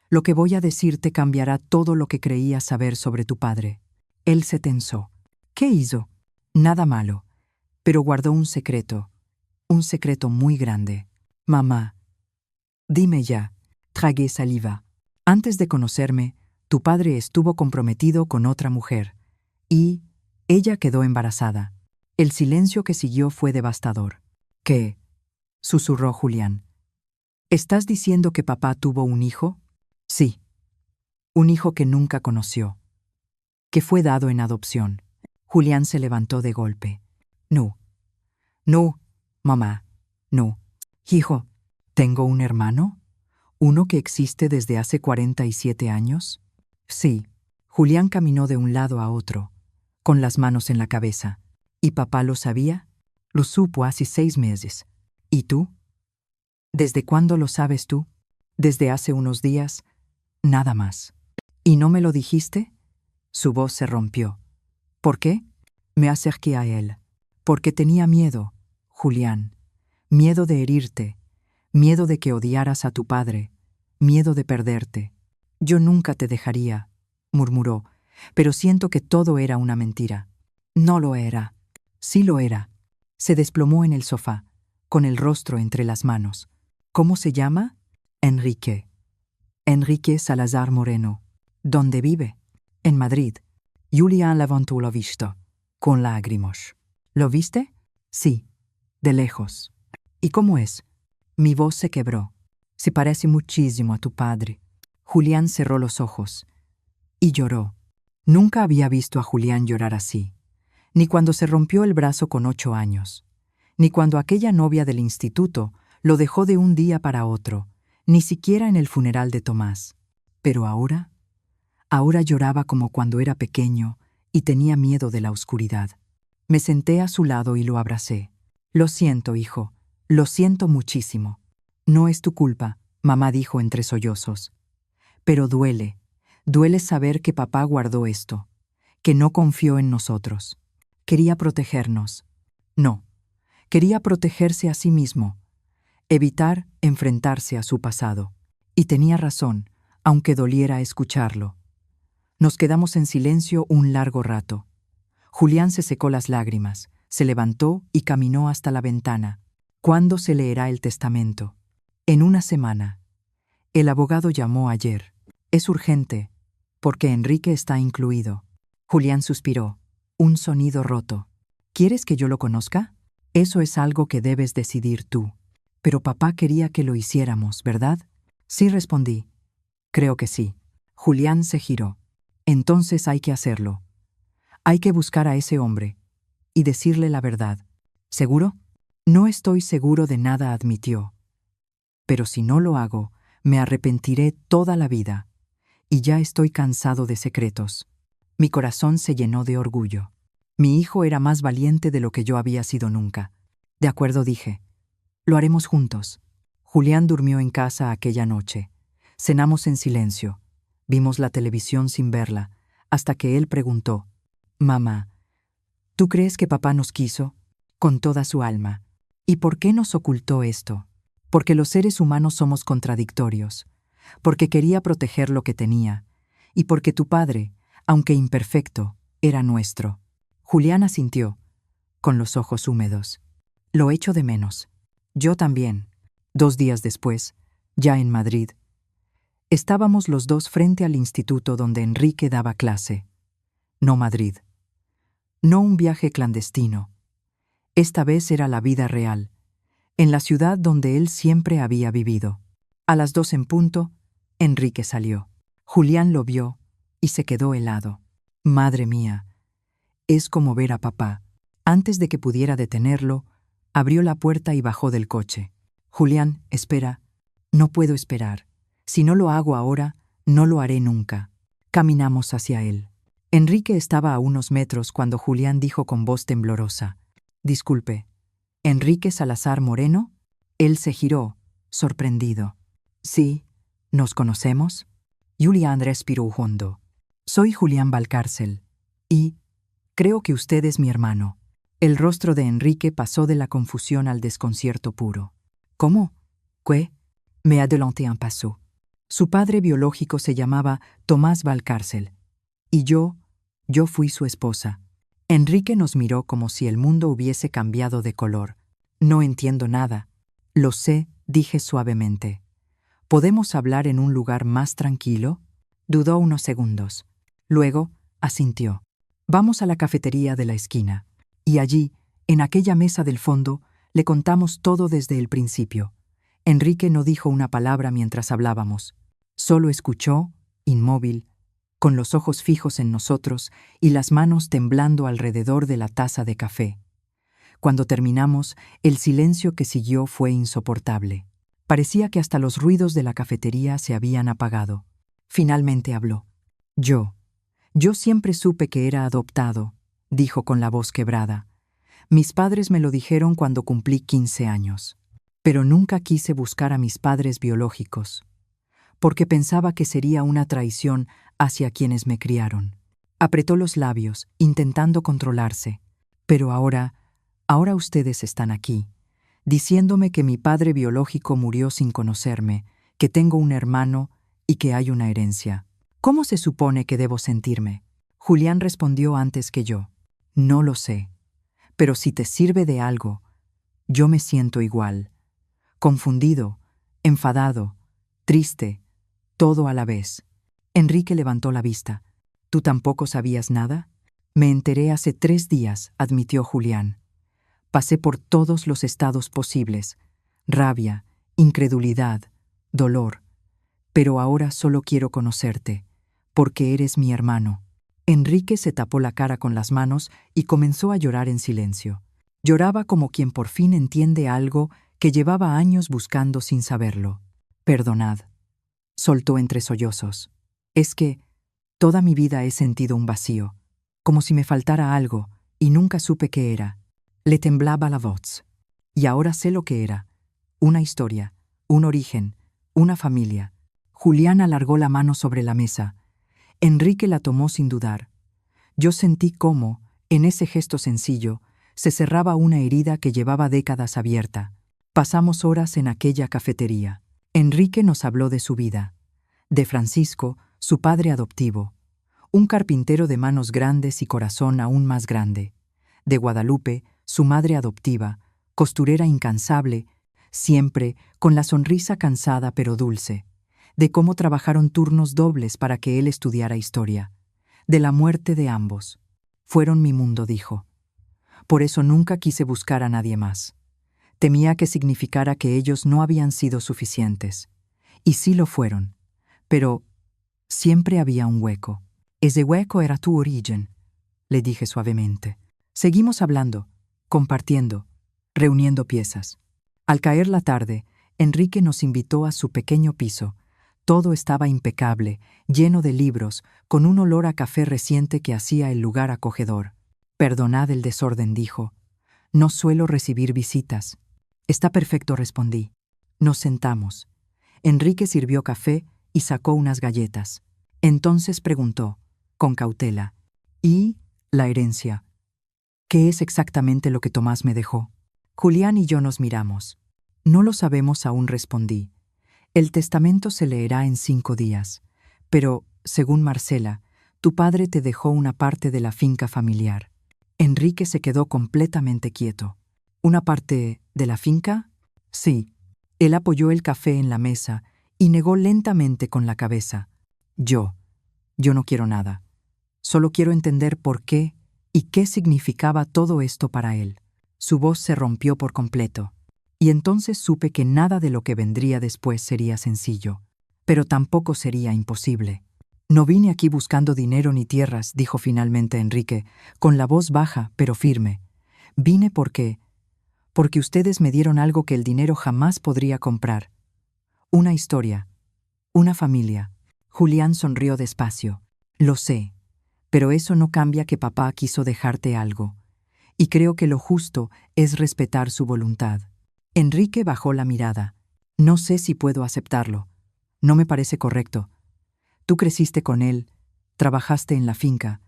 lo que voy a decirte cambiará todo lo que creías saber sobre tu padre». Él se tensó. «¿Qué hizo?» «Nada malo, pero guardó un secreto muy grande». «Mamá, dime ya». Tragué saliva. «Antes de conocerme, tu padre estuvo comprometido con otra mujer, y ella quedó embarazada». El silencio que siguió fue devastador. «¿Qué?», susurró Julián. «¿Estás diciendo que papá tuvo un hijo?» «Sí, un hijo que nunca conoció, que fue dado en adopción». Julián se levantó de golpe. «No, no, mamá, no. Hijo, ¿tengo un hermano? ¿Uno que existe desde hace 47 años?» «Sí». Julián caminó de un lado a otro, con las manos en la cabeza. «¿Y papá lo sabía?» «Lo supo hace 6 meses». «¿Y tú?» «¿Desde cuándo lo sabes tú?» «Desde hace unos días, nada más». «¿Y no me lo dijiste?» Su voz se rompió. «¿Por qué?» Me acerqué a él. «Porque tenía miedo, Julián. Miedo de herirte, miedo de que odiaras a tu padre, miedo de perderte». «Yo nunca te dejaría», murmuró, «pero siento que todo era una mentira». «No lo era». «Sí lo era». Se desplomó en el sofá, con el rostro entre las manos. «¿Cómo se llama?» «Enrique. Enrique Salazar Moreno». «¿Dónde vive?» «En Madrid». Julián levantó la vista, con lágrimas. «¿Lo viste?» «Sí, de lejos». «¿Y cómo es?» Mi voz se quebró. «Se parece muchísimo a tu padre». Julián cerró los ojos y lloró. Nunca había visto a Julián llorar así, ni cuando se rompió el brazo con 8 años, ni cuando aquella novia del instituto lo dejó de un día para otro, ni siquiera en el funeral de Tomás. Pero ahora lloraba como cuando era pequeño y tenía miedo de la oscuridad. Me senté a su lado y lo abracé. «Lo siento, hijo, lo siento muchísimo». «No es tu culpa», mamá dijo entre sollozos. «Pero duele saber que papá guardó esto, que no confió en nosotros. Quería protegernos». «No, quería protegerse a sí mismo, evitar enfrentarse a su pasado». Y tenía razón, aunque doliera escucharlo. Nos quedamos en silencio un largo rato. Julián se secó las lágrimas, se levantó y caminó hasta la ventana. «¿Cuándo se leerá el testamento?» «En una semana. El abogado llamó ayer. Es urgente, porque Enrique está incluido». Julián suspiró. Un sonido roto. «¿Quieres que yo lo conozca?» «Eso es algo que debes decidir tú». «Pero papá quería que lo hiciéramos, ¿verdad?» «Sí», respondí. «Creo que sí». Julián se giró. «Entonces hay que hacerlo. Hay que buscar a ese hombre y decirle la verdad». «¿Seguro?» «No estoy seguro de nada», admitió. «Pero si no lo hago, me arrepentiré toda la vida. Y ya estoy cansado de secretos». Mi corazón se llenó de orgullo. Mi hijo era más valiente de lo que yo había sido nunca. «De acuerdo», dije. «Lo haremos juntos». Julián durmió en casa aquella noche. Cenamos en silencio. Vimos la televisión sin verla, hasta que él preguntó: «Mamá, ¿tú crees que papá nos quiso?» «Con toda su alma». «¿Y por qué nos ocultó esto?» «Porque los seres humanos somos contradictorios, porque quería proteger lo que tenía, y porque tu padre, aunque imperfecto, era nuestro». Julián asintió, con los ojos húmedos. «Lo echo de menos». «Yo también». 2 días después, ya en Madrid, estábamos los dos frente al instituto donde Enrique daba clase. No Madrid. No un viaje clandestino. Esta vez era la vida real, en la ciudad donde él siempre había vivido. A las 2 en punto, Enrique salió. Julián lo vio y se quedó helado. Madre mía, es como ver a papá. Antes de que pudiera detenerlo, abrió la puerta y bajó del coche. Julián, espera. No puedo esperar. Si no lo hago ahora, no lo haré nunca. Caminamos hacia él. Enrique estaba a unos metros cuando Julián dijo con voz temblorosa: Disculpe, ¿Enrique Salazar Moreno? Él se giró, sorprendido. Sí, ¿nos conocemos? Julián respiró hondo. Soy Julián Valcárcel. Y creo que usted es mi hermano. El rostro de Enrique pasó de la confusión al desconcierto puro. ¿Cómo? ¿Qué? Me adelanté un paso. Su padre biológico se llamaba Tomás Valcárcel. Y yo fui su esposa. Enrique nos miró como si el mundo hubiese cambiado de color. No entiendo nada. Lo sé, dije suavemente. ¿Podemos hablar en un lugar más tranquilo? Dudó unos segundos. Luego, asintió. Vamos a la cafetería de la esquina. Y allí, en aquella mesa del fondo, le contamos todo desde el principio. Enrique no dijo una palabra mientras hablábamos. Solo escuchó, inmóvil, con los ojos fijos en nosotros y las manos temblando alrededor de la taza de café. Cuando terminamos, el silencio que siguió fue insoportable. Parecía que hasta los ruidos de la cafetería se habían apagado. Finalmente habló. Yo siempre supe que era adoptado, dijo con la voz quebrada. Mis padres me lo dijeron cuando cumplí 15 años. Pero nunca quise buscar a mis padres biológicos, porque pensaba que sería una traición hacia quienes me criaron. Apretó los labios, intentando controlarse. Pero ahora ustedes están aquí, diciéndome que mi padre biológico murió sin conocerme, que tengo un hermano y que hay una herencia. ¿Cómo se supone que debo sentirme? Julián respondió antes que yo. No lo sé. Pero si te sirve de algo, yo me siento igual. Confundido, enfadado, triste, todo a la vez. Enrique levantó la vista. ¿Tú tampoco sabías nada? Me enteré hace 3 días, admitió Julián. Pasé por todos los estados posibles. Rabia, incredulidad, dolor. Pero ahora solo quiero conocerte, porque eres mi hermano. Enrique se tapó la cara con las manos y comenzó a llorar en silencio. Lloraba como quien por fin entiende algo que llevaba años buscando sin saberlo. Perdonad, soltó entre sollozos. Es que toda mi vida he sentido un vacío, como si me faltara algo, y nunca supe qué era. Le temblaba la voz. Y ahora sé lo que era. Una historia, un origen, una familia. Julián alargó la mano sobre la mesa. Enrique la tomó sin dudar. Yo sentí cómo, en ese gesto sencillo, se cerraba una herida que llevaba décadas abierta. Pasamos horas en aquella cafetería. Enrique nos habló de su vida, de Francisco, su padre adoptivo, un carpintero de manos grandes y corazón aún más grande, de Guadalupe, su madre adoptiva, costurera incansable, siempre con la sonrisa cansada pero dulce, de cómo trabajaron turnos dobles para que él estudiara historia, de la muerte de ambos. Fueron mi mundo, dijo. Por eso nunca quise buscar a nadie más. Temía que significara que ellos no habían sido suficientes. Y sí lo fueron. Pero siempre había un hueco. Ese hueco era tu origen, le dije suavemente. Seguimos hablando, compartiendo, reuniendo piezas. Al caer la tarde, Enrique nos invitó a su pequeño piso. Todo estaba impecable, lleno de libros, con un olor a café reciente que hacía el lugar acogedor. Perdonad el desorden, dijo. No suelo recibir visitas. Está perfecto, respondí. Nos sentamos. Enrique sirvió café y sacó unas galletas. Entonces preguntó, con cautela, ¿y la herencia? ¿Qué es exactamente lo que Tomás me dejó? Julián y yo nos miramos. No lo sabemos aún, respondí. El testamento se leerá en 5 días, pero, según Marcela, tu padre te dejó una parte de la finca familiar. Enrique se quedó completamente quieto. ¿Una parte de la finca? Sí. Él apoyó el café en la mesa y negó lentamente con la cabeza. Yo no quiero nada. Solo quiero entender por qué y qué significaba todo esto para él. Su voz se rompió por completo. Y entonces supe que nada de lo que vendría después sería sencillo, pero tampoco sería imposible. No vine aquí buscando dinero ni tierras, dijo finalmente Enrique, con la voz baja pero firme. Vine porque ustedes me dieron algo que el dinero jamás podría comprar. Una historia, una familia. Julián sonrió despacio. Lo sé, pero eso no cambia que papá quiso dejarte algo. y creo que lo justo es respetar su voluntad. Enrique bajó la mirada. No sé si puedo aceptarlo. No me parece correcto. Tú creciste con él, trabajaste en la finca,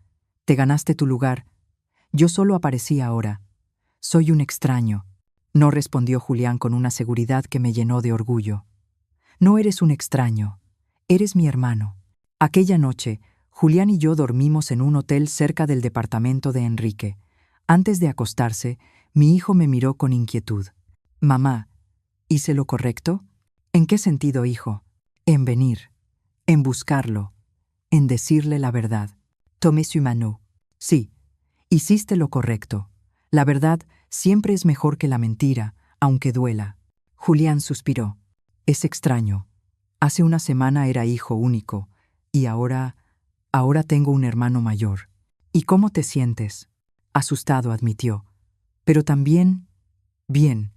te ganaste tu lugar. Yo solo aparecí ahora. Soy un extraño. No respondió Julián con una seguridad que me llenó de orgullo. No eres un extraño. Eres mi hermano. Aquella noche, Julián y yo dormimos en un hotel cerca del departamento de Enrique. Antes de acostarse, mi hijo me miró con inquietud. Mamá, ¿hice lo correcto? ¿En qué sentido, hijo? En venir, en buscarlo, en decirle la verdad. Tomé su mano. Sí, hiciste lo correcto. La verdad siempre es mejor que la mentira, aunque duela. Julián suspiró. Es extraño. Hace una semana era hijo único, y ahora tengo un hermano mayor. ¿Y cómo te sientes? Asustado, admitió. Pero también, bien.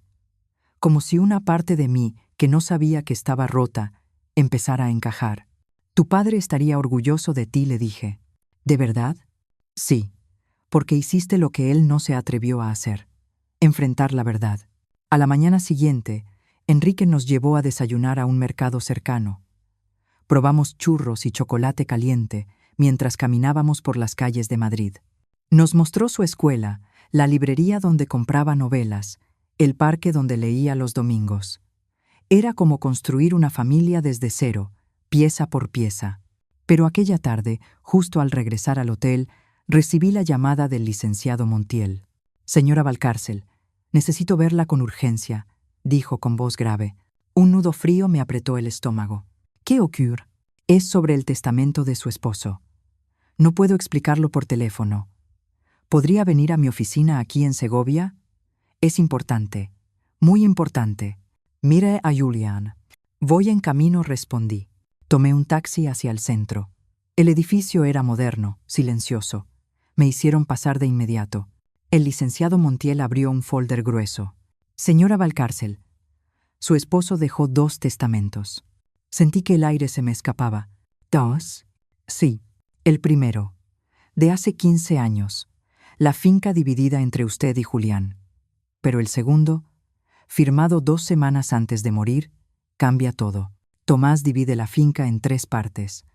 Como si una parte de mí, que no sabía que estaba rota, empezara a encajar. Tu padre estaría orgulloso de ti, le dije. ¿De verdad? Sí, porque hiciste lo que él no se atrevió a hacer. Enfrentar la verdad. A la mañana siguiente, Enrique nos llevó a desayunar a un mercado cercano. Probamos churros y chocolate caliente mientras caminábamos por las calles de Madrid. Nos mostró su escuela, la librería donde compraba novelas, el parque donde leía los domingos. Era como construir una familia desde cero, pieza por pieza. Pero aquella tarde, justo al regresar al hotel, recibí la llamada del licenciado Montiel. Señora Valcárcel, necesito verla con urgencia, dijo con voz grave. Un nudo frío me apretó el estómago. ¿Qué ocurre? Es sobre el testamento de su esposo. No puedo explicarlo por teléfono. ¿Podría venir a mi oficina aquí en Segovia? Es importante, muy importante. Mire a Julián. Voy en camino, respondí. Tomé un taxi hacia el centro. El edificio era moderno, silencioso. Me hicieron pasar de inmediato. El licenciado Montiel abrió un folder grueso. Señora Valcárcel, su esposo dejó 2 testamentos. Sentí que el aire se me escapaba. ¿2? Sí. El primero, de hace 15 años. La finca dividida entre usted y Julián. Pero el segundo, firmado 2 semanas antes de morir, cambia todo. Tomás divide la finca en 3 partes.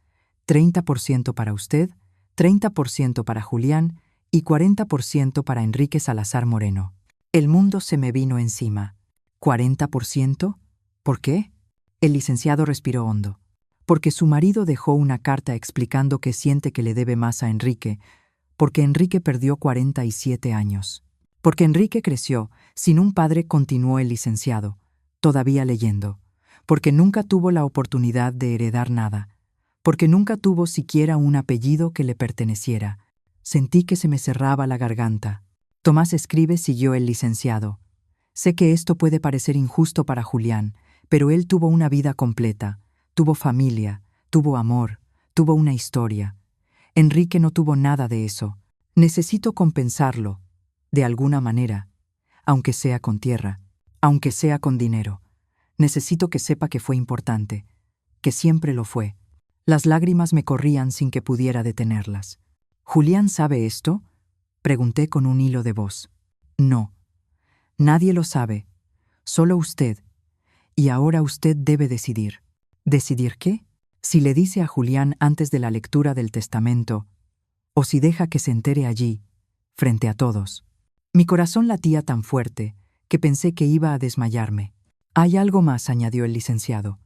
30% para usted, 30% para Julián y 40% para Enrique Salazar Moreno. El mundo se me vino encima. ¿40%? ¿Por qué? El licenciado respiró hondo. Porque su marido dejó una carta explicando que siente que le debe más a Enrique, porque Enrique perdió 47 años. Porque Enrique creció, sin un padre, continuó el licenciado, todavía leyendo. Porque nunca tuvo la oportunidad de heredar nada. Porque nunca tuvo siquiera un apellido que le perteneciera. Sentí que se me cerraba la garganta. Tomás escribe, siguió el licenciado. Sé que esto puede parecer injusto para Julián, pero él tuvo una vida completa, tuvo familia, tuvo amor, tuvo una historia. Enrique no tuvo nada de eso. Necesito compensarlo, de alguna manera, aunque sea con tierra, aunque sea con dinero. Necesito que sepa que fue importante, que siempre lo fue. Las lágrimas me corrían sin que pudiera detenerlas. ¿Julián sabe esto? Pregunté con un hilo de voz. No. Nadie lo sabe. Solo usted. Y ahora usted debe decidir. ¿Decidir qué? Si le dice a Julián antes de la lectura del testamento, o si deja que se entere allí, frente a todos. Mi corazón latía tan fuerte que pensé que iba a desmayarme. Hay algo más, añadió el licenciado,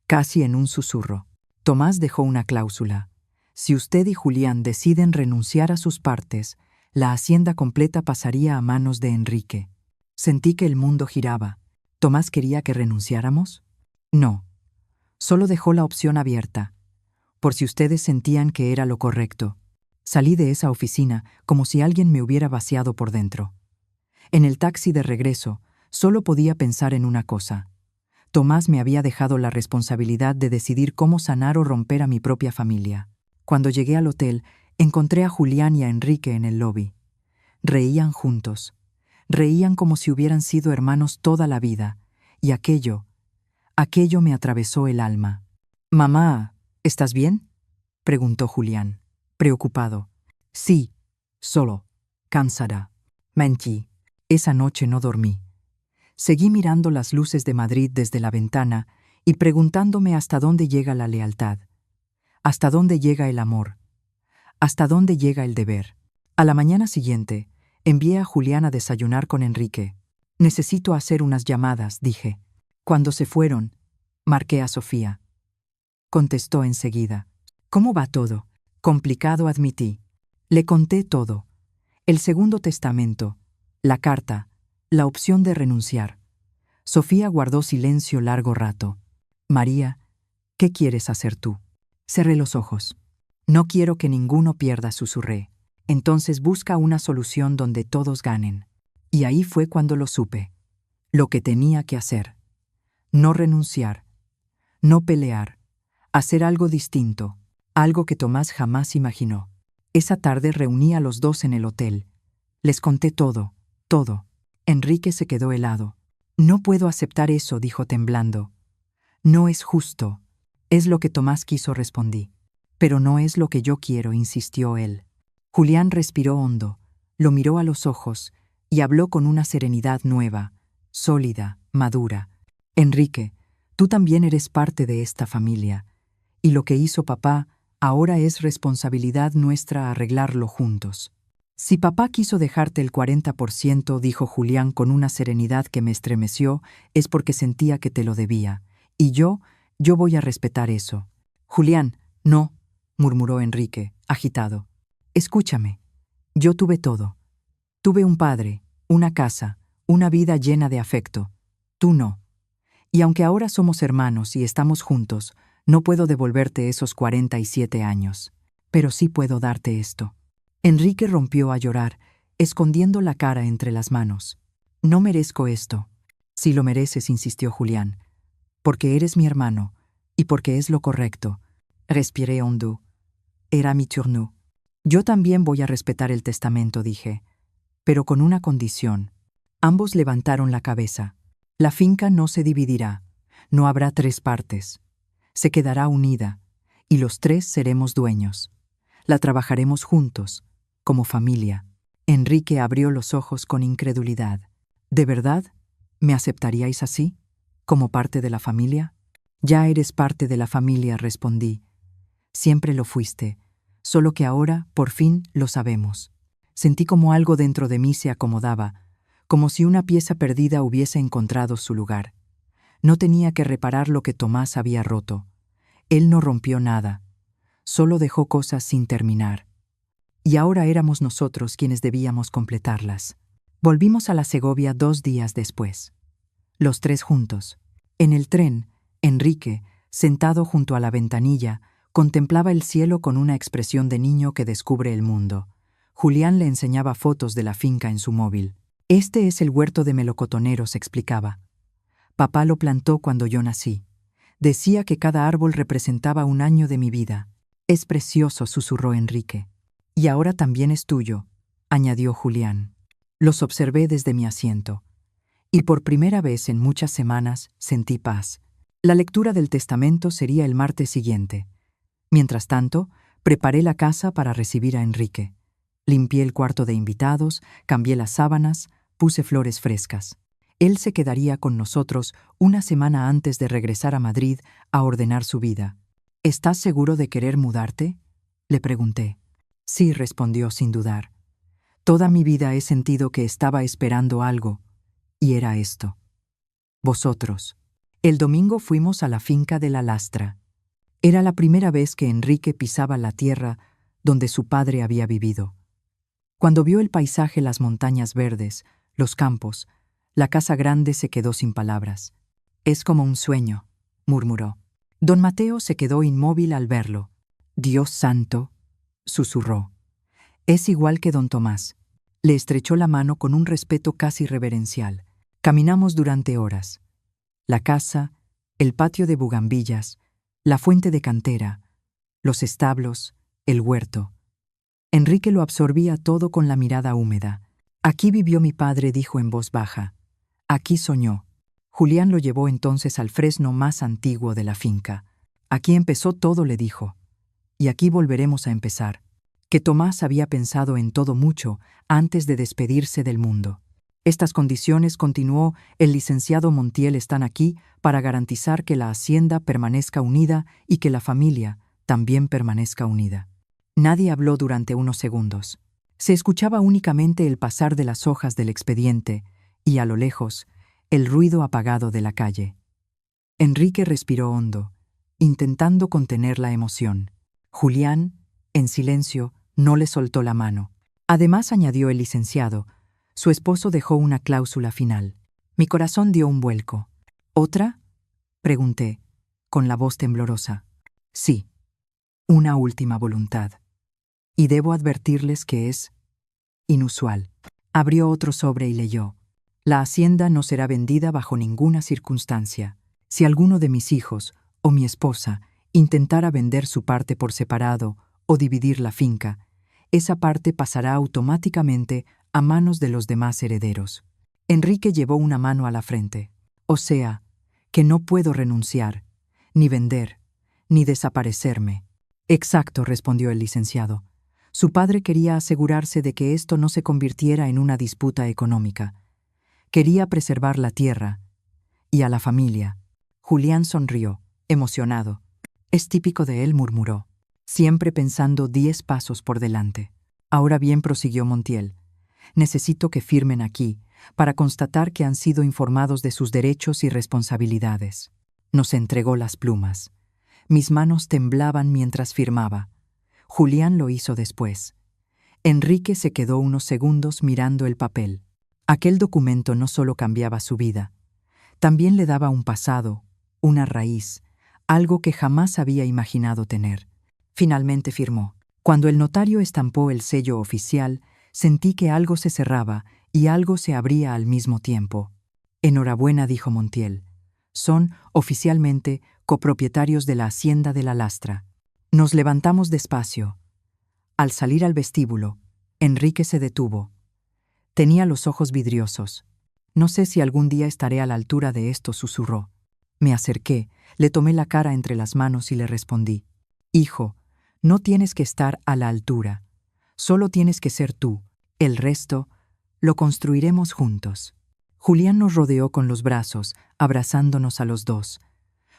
casi en un susurro. Tomás dejó una cláusula. Si usted y Julián deciden renunciar a sus partes, la hacienda completa pasaría a manos de Enrique. Sentí que el mundo giraba. ¿Tomás quería que renunciáramos? No. Solo dejó la opción abierta, por si ustedes sentían que era lo correcto. Salí de esa oficina como si alguien me hubiera vaciado por dentro. En el taxi de regreso, solo podía pensar en una cosa. Tomás me había dejado la responsabilidad de decidir cómo sanar o romper a mi propia familia. Cuando llegué al hotel, encontré a Julián y a Enrique en el lobby. Reían juntos. Reían como si hubieran sido hermanos toda la vida, y aquello me atravesó el alma. «Mamá, ¿estás bien?», preguntó Julián, preocupado. «Sí, solo, cansada». Mentí. Esa noche no dormí. Seguí mirando las luces de Madrid desde la ventana y preguntándome hasta dónde llega la lealtad, hasta dónde llega el amor, hasta dónde llega el deber. A la mañana siguiente, envié a Julián a desayunar con Enrique. Necesito hacer unas llamadas, dije. Cuando se fueron, marqué a Sofía. Contestó enseguida. ¿Cómo va todo? Complicado, admití. Le conté todo. El segundo testamento, la carta, la opción de renunciar. Sofía guardó silencio largo rato. María, ¿qué quieres hacer tú? Cerré los ojos. No quiero que ninguno pierda, susurré. Entonces busca una solución donde todos ganen. Y ahí fue cuando lo supe. Lo que tenía que hacer. No renunciar. No pelear. Hacer algo distinto. Algo que Tomás jamás imaginó. Esa tarde reuní a los dos en el hotel. Les conté todo, todo. Enrique se quedó helado. No puedo aceptar eso, dijo temblando. No es justo. Es lo que Tomás quiso, respondí. Pero no es lo que yo quiero, insistió él. Julián respiró hondo, lo miró a los ojos y habló con una serenidad nueva, sólida, madura. Enrique, tú también eres parte de esta familia, y lo que hizo papá ahora es responsabilidad nuestra arreglarlo juntos. Si papá quiso dejarte el 40%, dijo Julián con una serenidad que me estremeció, es porque sentía que te lo debía. Y yo voy a respetar eso. Julián, no, murmuró Enrique, agitado. Escúchame. Yo tuve todo. Tuve un padre, una casa, una vida llena de afecto. Tú no. Y aunque ahora somos hermanos y estamos juntos, no puedo devolverte esos 47 años. Pero sí puedo darte esto. Enrique rompió a llorar, escondiendo la cara entre las manos. No merezco esto. Si lo mereces, insistió Julián. Porque eres mi hermano, y porque es lo correcto. Respiré hondo. Era mi turno. Yo también voy a respetar el testamento, dije. Pero con una condición. Ambos levantaron la cabeza. La finca no se dividirá. No habrá 3 partes. Se quedará unida, y los 3 seremos dueños. La trabajaremos juntos, como familia. Enrique abrió los ojos con incredulidad. ¿De verdad? ¿Me aceptaríais así? ¿Como parte de la familia? Ya eres parte de la familia, respondí. Siempre lo fuiste, solo que ahora, por fin, lo sabemos. Sentí como algo dentro de mí se acomodaba, como si una pieza perdida hubiese encontrado su lugar. No tenía que reparar lo que Tomás había roto. Él no rompió nada, solo dejó cosas sin terminar. Y ahora éramos nosotros quienes debíamos completarlas. Volvimos a la Segovia 2 días después. Los 3 juntos. En el tren, Enrique, sentado junto a la ventanilla, contemplaba el cielo con una expresión de niño que descubre el mundo. Julián le enseñaba fotos de la finca en su móvil. Este es el huerto de melocotoneros, explicaba. Papá lo plantó cuando yo nací. Decía que cada árbol representaba un año de mi vida. Es precioso, susurró Enrique. Y ahora también es tuyo, añadió Julián. Los observé desde mi asiento. Y por primera vez en muchas semanas sentí paz. La lectura del testamento sería el martes siguiente. Mientras tanto, preparé la casa para recibir a Enrique. Limpié el cuarto de invitados, cambié las sábanas, puse flores frescas. Él se quedaría con nosotros una semana antes de regresar a Madrid a ordenar su vida. ¿Estás seguro de querer mudarte?, le pregunté. Sí, respondió sin dudar. Toda mi vida he sentido que estaba esperando algo, y era esto. Vosotros. El domingo fuimos a la finca de la Lastra. Era la primera vez que Enrique pisaba la tierra donde su padre había vivido. Cuando vio el paisaje, las montañas verdes, los campos, la casa grande, se quedó sin palabras. Es como un sueño, murmuró. Don Mateo se quedó inmóvil al verlo. Dios santo, susurró. Es igual que don Tomás. Le estrechó la mano con un respeto casi reverencial. Caminamos durante horas. La casa, el patio de bugambillas, la fuente de cantera, los establos, el huerto. Enrique lo absorbía todo con la mirada húmeda. Aquí vivió mi padre, dijo en voz baja. Aquí soñó. Julián lo llevó entonces al fresno más antiguo de la finca. Aquí empezó todo, le dijo. Y aquí volveremos a empezar. que Tomás había pensado en todo mucho antes de despedirse del mundo. Estas condiciones, continuó el licenciado Montiel, están aquí para garantizar que la hacienda permanezca unida y que la familia también permanezca unida. Nadie habló durante unos segundos. Se escuchaba únicamente el pasar de las hojas del expediente y, a lo lejos, el ruido apagado de la calle. Enrique respiró hondo, intentando contener la emoción. Julián, en silencio, no le soltó la mano. Además, añadió el licenciado, su esposo dejó una cláusula final. Mi corazón dio un vuelco. ¿Otra?, pregunté, con la voz temblorosa. Sí, una última voluntad. Y debo advertirles que es inusual. Abrió otro sobre y leyó. La hacienda no será vendida bajo ninguna circunstancia. Si alguno de mis hijos o mi esposa intentara vender su parte por separado o dividir la finca, esa parte pasará automáticamente a manos de los demás herederos. Enrique llevó una mano a la frente. O sea, que no puedo renunciar, ni vender, ni desaparecerme. Exacto, respondió el licenciado. Su padre quería asegurarse de que esto no se convirtiera en una disputa económica. Quería preservar la tierra y a la familia. Julián sonrió, emocionado. Es típico de él, murmuró, siempre pensando 10 pasos por delante. Ahora bien, prosiguió Montiel, necesito que firmen aquí para constatar que han sido informados de sus derechos y responsabilidades. Nos entregó las plumas. Mis manos temblaban mientras firmaba. Julián lo hizo después. Enrique se quedó unos segundos mirando el papel. Aquel documento no solo cambiaba su vida, también le daba un pasado, una raíz, algo que jamás había imaginado tener. Finalmente firmó. Cuando el notario estampó el sello oficial, sentí que algo se cerraba y algo se abría al mismo tiempo. Enhorabuena, dijo Montiel. Son, oficialmente, copropietarios de la hacienda de la Lastra. Nos levantamos despacio. Al salir al vestíbulo, Enrique se detuvo. Tenía los ojos vidriosos. No sé si algún día estaré a la altura de esto, susurró. Me acerqué, le tomé la cara entre las manos y le respondí. Hijo, no tienes que estar a la altura. Solo tienes que ser tú. El resto lo construiremos juntos. Julián nos rodeó con los brazos, abrazándonos a los dos.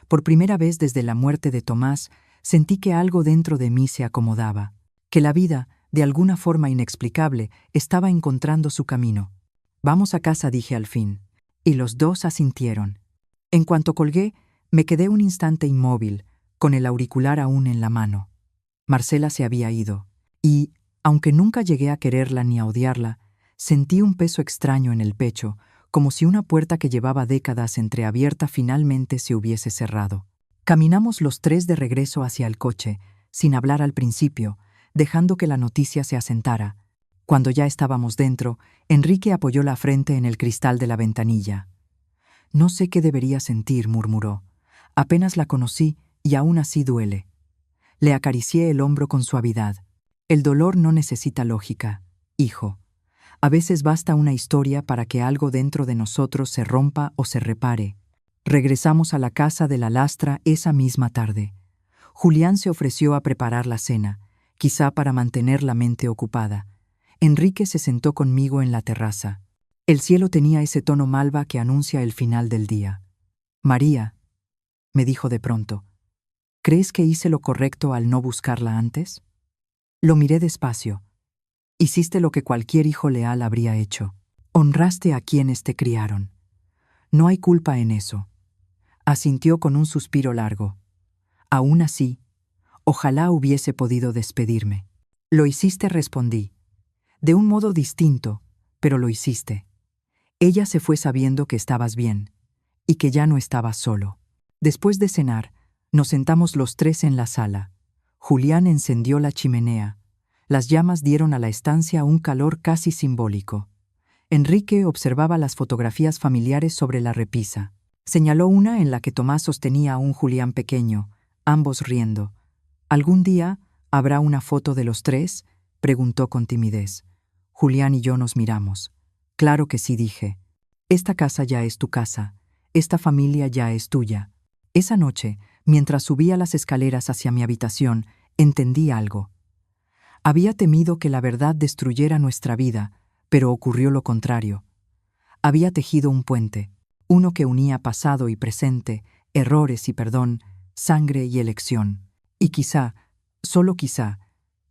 Por primera vez desde la muerte de Tomás, sentí que algo dentro de mí se acomodaba, que la vida, de alguna forma inexplicable, estaba encontrando su camino. Vamos a casa, dije al fin, y los dos asintieron. En cuanto colgué, me quedé un instante inmóvil, con el auricular aún en la mano. Marcela se había ido, y, aunque nunca llegué a quererla ni a odiarla, sentí un peso extraño en el pecho, como si una puerta que llevaba décadas entreabierta finalmente se hubiese cerrado. Caminamos los tres de regreso hacia el coche, sin hablar al principio, dejando que la noticia se asentara. Cuando ya estábamos dentro, Enrique apoyó la frente en el cristal de la ventanilla. No sé qué debería sentir, murmuró. Apenas la conocí y aún así duele. Le acaricié el hombro con suavidad. El dolor no necesita lógica, hijo. A veces basta una historia para que algo dentro de nosotros se rompa o se repare. Regresamos a la casa de la Lastra esa misma tarde. Julián se ofreció a preparar la cena, quizá para mantener la mente ocupada. Enrique se sentó conmigo en la terraza. El cielo tenía ese tono malva que anuncia el final del día. María, me dijo de pronto, ¿crees que hice lo correcto al no buscarla antes? Lo miré despacio. Hiciste lo que cualquier hijo leal habría hecho. Honraste a quienes te criaron. No hay culpa en eso. Asintió con un suspiro largo. Aún así, ojalá hubiese podido despedirme. Lo hiciste, respondí. De un modo distinto, pero lo hiciste. Ella se fue sabiendo que estabas bien y que ya no estabas solo. Después de cenar, nos sentamos los tres en la sala. Julián encendió la chimenea. Las llamas dieron a la estancia un calor casi simbólico. Enrique observaba las fotografías familiares sobre la repisa. Señaló una en la que Tomás sostenía a un Julián pequeño, ambos riendo. ¿Algún día habrá una foto de los tres?, preguntó con timidez. Julián y yo nos miramos. Claro que sí, dije. Esta casa ya es tu casa. Esta familia ya es tuya. Esa noche, mientras subía las escaleras hacia mi habitación, entendí algo. Había temido que la verdad destruyera nuestra vida, pero ocurrió lo contrario. Había tejido un puente, uno que unía pasado y presente, errores y perdón, sangre y elección. Y quizá, solo quizá,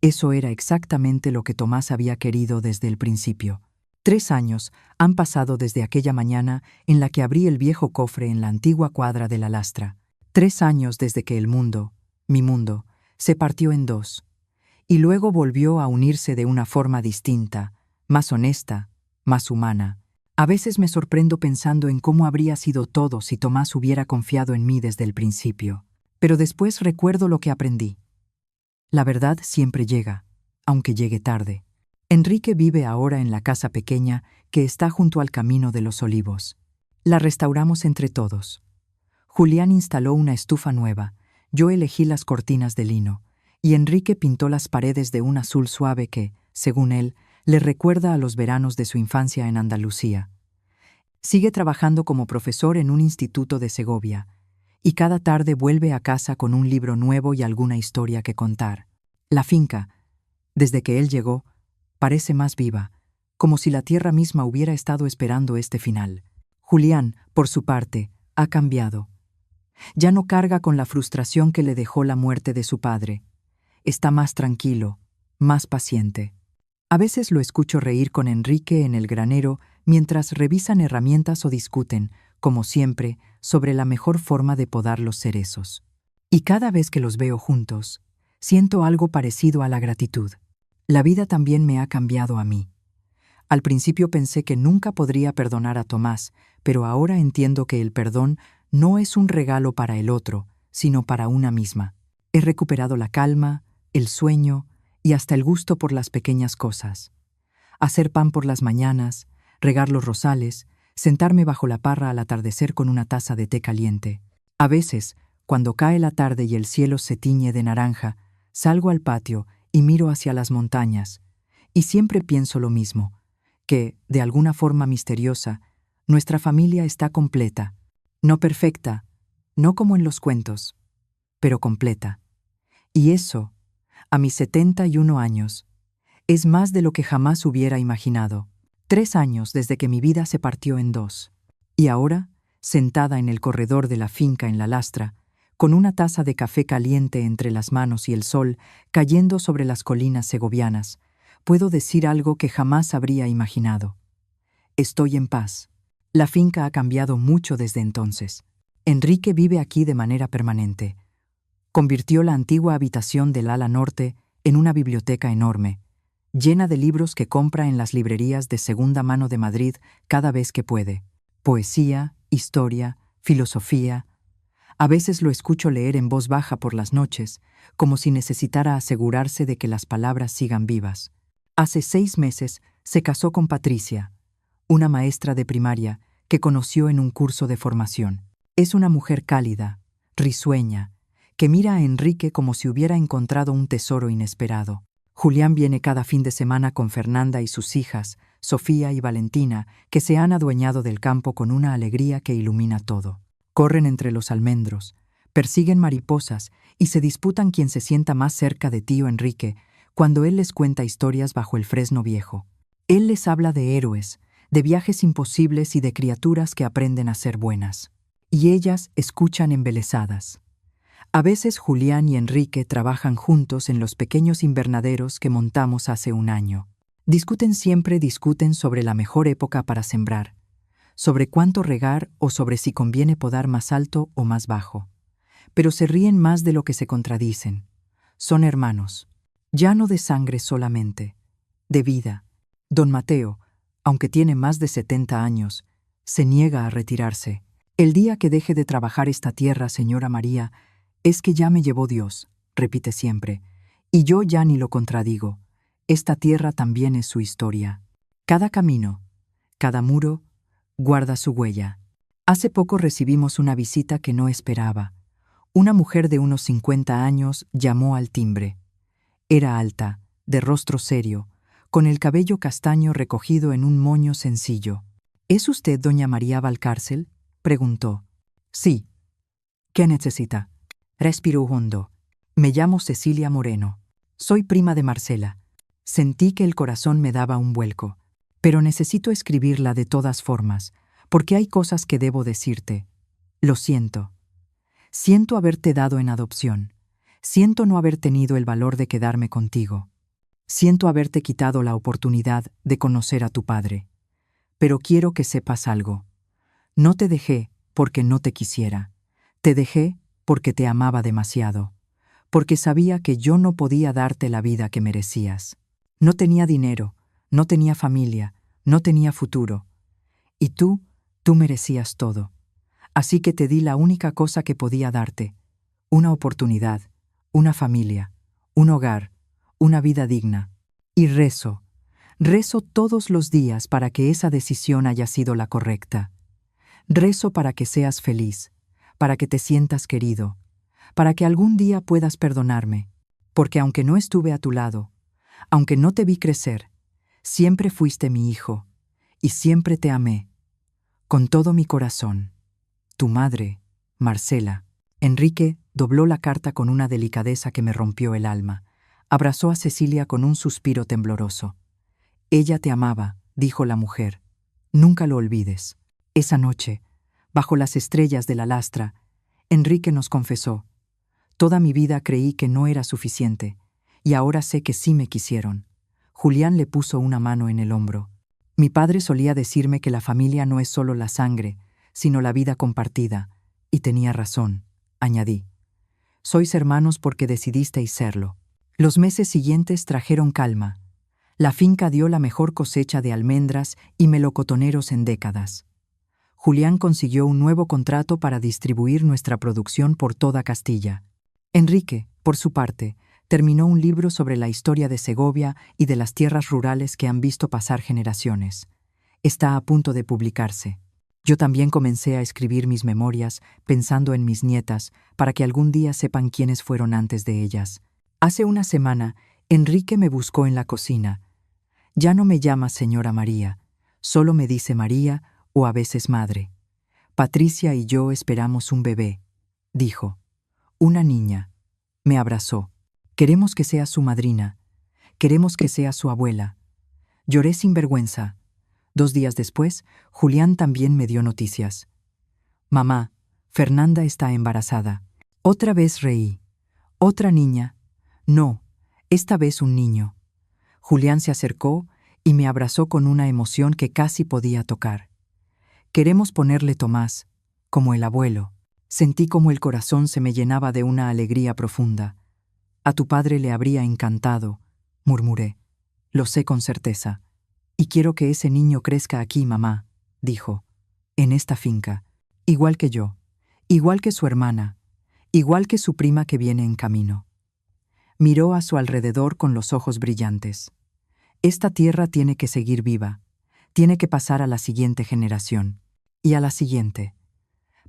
eso era exactamente lo que Tomás había querido desde el principio. 3 años han pasado desde aquella mañana en la que abrí el viejo cofre en la antigua cuadra de la Lastra. 3 años desde que el mundo, mi mundo, se partió en dos, y luego volvió a unirse de una forma distinta, más honesta, más humana. A veces me sorprendo pensando en cómo habría sido todo si Tomás hubiera confiado en mí desde el principio. Pero después recuerdo lo que aprendí. La verdad siempre llega, aunque llegue tarde. Enrique vive ahora en la casa pequeña que está junto al Camino de los Olivos. La restauramos entre todos. Julián instaló una estufa nueva, yo elegí las cortinas de lino, y Enrique pintó las paredes de un azul suave que, según él, le recuerda a los veranos de su infancia en Andalucía. Sigue trabajando como profesor en un instituto de Segovia, y cada tarde vuelve a casa con un libro nuevo y alguna historia que contar. La finca, desde que él llegó, parece más viva, como si la tierra misma hubiera estado esperando este final. Julián, por su parte, ha cambiado. Ya no carga con la frustración que le dejó la muerte de su padre. Está más tranquilo, más paciente. A veces lo escucho reír con Enrique en el granero mientras revisan herramientas o discuten, como siempre, sobre la mejor forma de podar los cerezos. Y cada vez que los veo juntos, siento algo parecido a la gratitud. La vida también me ha cambiado a mí. Al principio pensé que nunca podría perdonar a Tomás, pero ahora entiendo que el perdón no es un regalo para el otro, sino para una misma. He recuperado la calma, el sueño y hasta el gusto por las pequeñas cosas. Hacer pan por las mañanas, regar los rosales, sentarme bajo la parra al atardecer con una taza de té caliente. A veces, cuando cae la tarde y el cielo se tiñe de naranja, salgo al patio y miro hacia las montañas, y siempre pienso lo mismo, que, de alguna forma misteriosa, nuestra familia está completa, no perfecta, no como en los cuentos, pero completa. Y eso, a mis 71 años, es más de lo que jamás hubiera imaginado. 3 años desde que mi vida se partió en dos. Y ahora, sentada en el corredor de la finca en la Lastra, con una taza de café caliente entre las manos y el sol cayendo sobre las colinas segovianas, puedo decir algo que jamás habría imaginado. Estoy en paz. La finca ha cambiado mucho desde entonces. Enrique vive aquí de manera permanente. Convirtió la antigua habitación del ala norte en una biblioteca enorme, llena de libros que compra en las librerías de segunda mano de Madrid cada vez que puede. Poesía, historia, filosofía. A veces lo escucho leer en voz baja por las noches, como si necesitara asegurarse de que las palabras sigan vivas. Hace 6 meses se casó con Patricia, una maestra de primaria que conoció en un curso de formación. Es una mujer cálida, risueña, que mira a Enrique como si hubiera encontrado un tesoro inesperado. Julián viene cada fin de semana con Fernanda y sus hijas, Sofía y Valentina, que se han adueñado del campo con una alegría que ilumina todo. Corren entre los almendros, persiguen mariposas y se disputan quién se sienta más cerca de tío Enrique cuando él les cuenta historias bajo el fresno viejo. Él les habla de héroes, de viajes imposibles y de criaturas que aprenden a ser buenas. Y ellas escuchan embelesadas. A veces Julián y Enrique trabajan juntos en los pequeños invernaderos que montamos hace un año. Discuten sobre la mejor época para sembrar, sobre cuánto regar o sobre si conviene podar más alto o más bajo. Pero se ríen más de lo que se contradicen. Son hermanos, ya no de sangre solamente, de vida. Don Mateo, aunque tiene más de 70 años, se niega a retirarse. El día que deje de trabajar esta tierra, señora María, es que ya me llevó Dios, repite siempre, y yo ya ni lo contradigo. Esta tierra también es su historia. Cada camino, cada muro, guarda su huella. Hace poco recibimos una visita que no esperaba. Una mujer de unos 50 años llamó al timbre. Era alta, de rostro serio, con el cabello castaño recogido en un moño sencillo. ¿Es usted doña María Valcárcel?, preguntó. Sí. ¿Qué necesita? Respiró hondo. Me llamo Cecilia Moreno. Soy prima de Marcela. Sentí que el corazón me daba un vuelco. Pero necesito escribirla de todas formas, porque hay cosas que debo decirte. Lo siento. Siento haberte dado en adopción. Siento no haber tenido el valor de quedarme contigo. Siento haberte quitado la oportunidad de conocer a tu padre. Pero quiero que sepas algo. No te dejé porque no te quisiera. Te dejé porque te amaba demasiado. Porque sabía que yo no podía darte la vida que merecías. No tenía dinero, no tenía familia, no tenía futuro. Y tú merecías todo. Así que te di la única cosa que podía darte: una oportunidad, una familia, un hogar, una vida digna. Y rezo todos los días para que esa decisión haya sido la correcta. Rezo para que seas feliz, para que te sientas querido, para que algún día puedas perdonarme, porque aunque no estuve a tu lado, aunque no te vi crecer, siempre fuiste mi hijo, y siempre te amé, con todo mi corazón. Tu madre, Marcela. Enrique dobló la carta con una delicadeza que me rompió el alma. Abrazó a Cecilia con un suspiro tembloroso. Ella te amaba, dijo la mujer. Nunca lo olvides. Esa noche, bajo las estrellas de la lastra, Enrique nos confesó: toda mi vida creí que no era suficiente, y ahora sé que sí me quisieron. Julián le puso una mano en el hombro. Mi padre solía decirme que la familia no es solo la sangre, sino la vida compartida, y tenía razón, añadí. Sois hermanos porque decidisteis serlo. Los meses siguientes trajeron calma. La finca dio la mejor cosecha de almendras y melocotoneros en décadas. Julián consiguió un nuevo contrato para distribuir nuestra producción por toda Castilla. Enrique, por su parte, terminó un libro sobre la historia de Segovia y de las tierras rurales que han visto pasar generaciones. Está a punto de publicarse. Yo también comencé a escribir mis memorias pensando en mis nietas para que algún día sepan quiénes fueron antes de ellas. Hace una semana, Enrique me buscó en la cocina. Ya no me llama señora María, solo me dice María o a veces madre. Patricia y yo esperamos un bebé, dijo. Una niña. Me abrazó. Queremos que sea su madrina. Queremos que sea su abuela. Lloré sin vergüenza. 2 días después, Julián también me dio noticias. Mamá, Fernanda está embarazada. Otra vez reí. Otra niña. No, esta vez un niño. Julián se acercó y me abrazó con una emoción que casi podía tocar. Queremos ponerle Tomás, como el abuelo. Sentí como el corazón se me llenaba de una alegría profunda. A tu padre le habría encantado, murmuré. Lo sé con certeza. Y quiero que ese niño crezca aquí, mamá, dijo, en esta finca, igual que yo, igual que su hermana, igual que su prima que viene en camino. Miró a su alrededor con los ojos brillantes. Esta tierra tiene que seguir viva, tiene que pasar a la siguiente generación, y a la siguiente,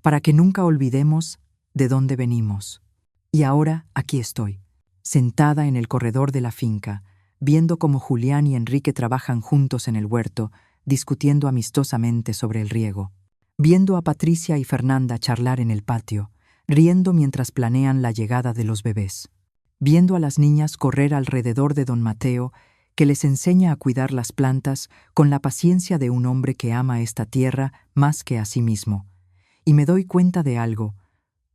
para que nunca olvidemos de dónde venimos. Y ahora aquí estoy, sentada en el corredor de la finca, viendo cómo Julián y Enrique trabajan juntos en el huerto, discutiendo amistosamente sobre el riego, viendo a Patricia y Fernanda charlar en el patio, riendo mientras planean la llegada de los bebés, viendo a las niñas correr alrededor de don Mateo, que les enseña a cuidar las plantas con la paciencia de un hombre que ama esta tierra más que a sí mismo. Y me doy cuenta de algo: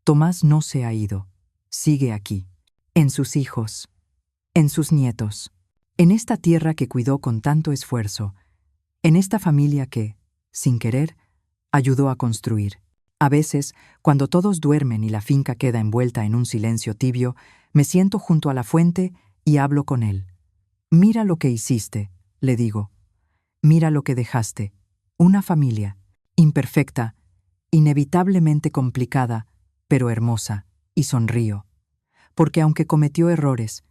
Tomás no se ha ido, sigue aquí, en sus hijos, en sus nietos. En esta tierra que cuidó con tanto esfuerzo, en esta familia que, sin querer, ayudó a construir. A veces, cuando todos duermen y la finca queda envuelta en un silencio tibio, me siento junto a la fuente y hablo con él. Mira lo que hiciste, le digo. Mira lo que dejaste. Una familia, imperfecta, inevitablemente complicada, pero hermosa, y sonrío. Porque aunque cometió errores,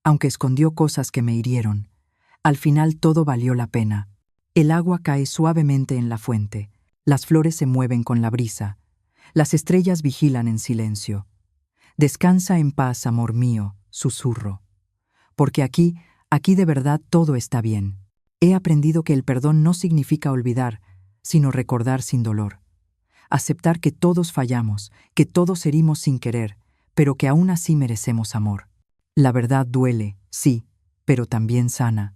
aunque escondió cosas que me hirieron, al final todo valió la pena. El agua cae suavemente en la fuente, las flores se mueven con la brisa, las estrellas vigilan en silencio. Descansa en paz, amor mío, susurro. Porque aquí de verdad todo está bien. He aprendido que el perdón no significa olvidar, sino recordar sin dolor. Aceptar que todos fallamos, que todos herimos sin querer, pero que aún así merecemos amor. La verdad duele, sí, pero también sana.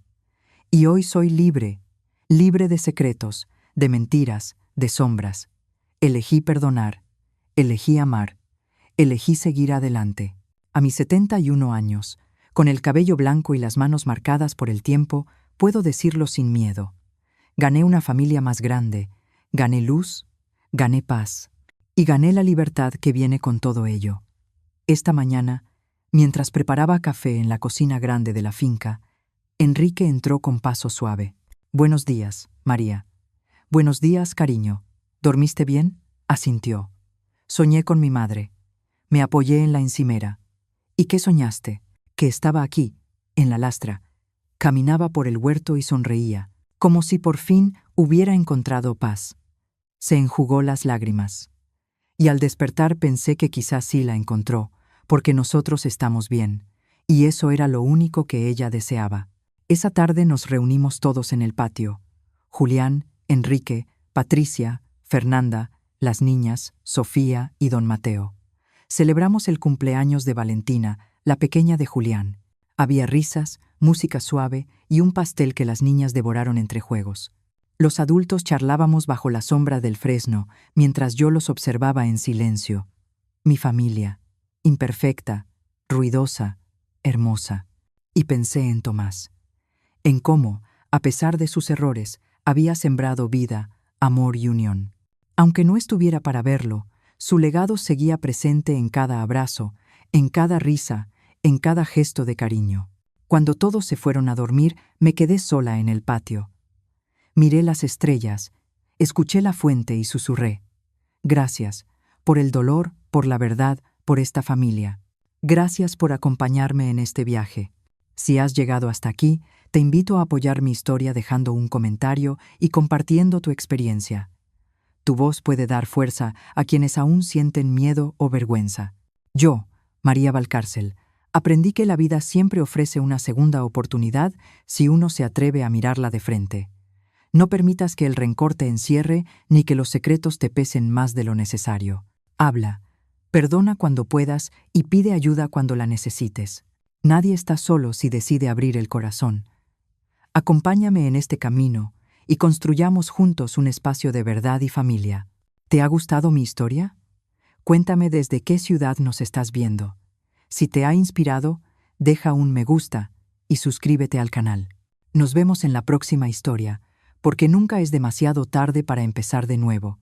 Y hoy soy libre, libre de secretos, de mentiras, de sombras. Elegí perdonar, elegí amar, elegí seguir adelante. A mis 71 años, con el cabello blanco y las manos marcadas por el tiempo, puedo decirlo sin miedo. Gané una familia más grande, gané luz, gané paz, y gané la libertad que viene con todo ello. Esta mañana, mientras preparaba café en la cocina grande de la finca, Enrique entró con paso suave. «Buenos días, María». «Buenos días, cariño. ¿Dormiste bien?», asintió. «Soñé con mi madre. Me apoyé en la encimera». «¿Y qué soñaste?». «Que estaba aquí, en la lastra». Caminaba por el huerto y sonreía, como si por fin hubiera encontrado paz. Se enjugó las lágrimas. Y al despertar pensé que quizás sí la encontró, porque nosotros estamos bien, y eso era lo único que ella deseaba. Esa tarde nos reunimos todos en el patio. Julián, Enrique, Patricia, Fernanda, las niñas, Sofía y don Mateo. Celebramos el cumpleaños de Valentina, la pequeña de Julián. Había risas, música suave y un pastel que las niñas devoraron entre juegos. Los adultos charlábamos bajo la sombra del fresno, mientras yo los observaba en silencio. Mi familia, imperfecta, ruidosa, hermosa. Y pensé en Tomás. En cómo, a pesar de sus errores, había sembrado vida, amor y unión. Aunque no estuviera para verlo, su legado seguía presente en cada abrazo, en cada risa, en cada gesto de cariño. Cuando todos se fueron a dormir, me quedé sola en el patio. Miré las estrellas, escuché la fuente y susurré. Gracias, por el dolor, por la verdad, por esta familia. Gracias por acompañarme en este viaje. Si has llegado hasta aquí, te invito a apoyar mi historia dejando un comentario y compartiendo tu experiencia. Tu voz puede dar fuerza a quienes aún sienten miedo o vergüenza. Yo, María Valcárcel, aprendí que la vida siempre ofrece una segunda oportunidad si uno se atreve a mirarla de frente. No permitas que el rencor te encierre ni que los secretos te pesen más de lo necesario. Habla, perdona cuando puedas y pide ayuda cuando la necesites. Nadie está solo si decide abrir el corazón. Acompáñame en este camino y construyamos juntos un espacio de verdad y familia. ¿Te ha gustado mi historia? Cuéntame desde qué ciudad nos estás viendo. Si te ha inspirado, deja un me gusta y suscríbete al canal. Nos vemos en la próxima historia, porque nunca es demasiado tarde para empezar de nuevo.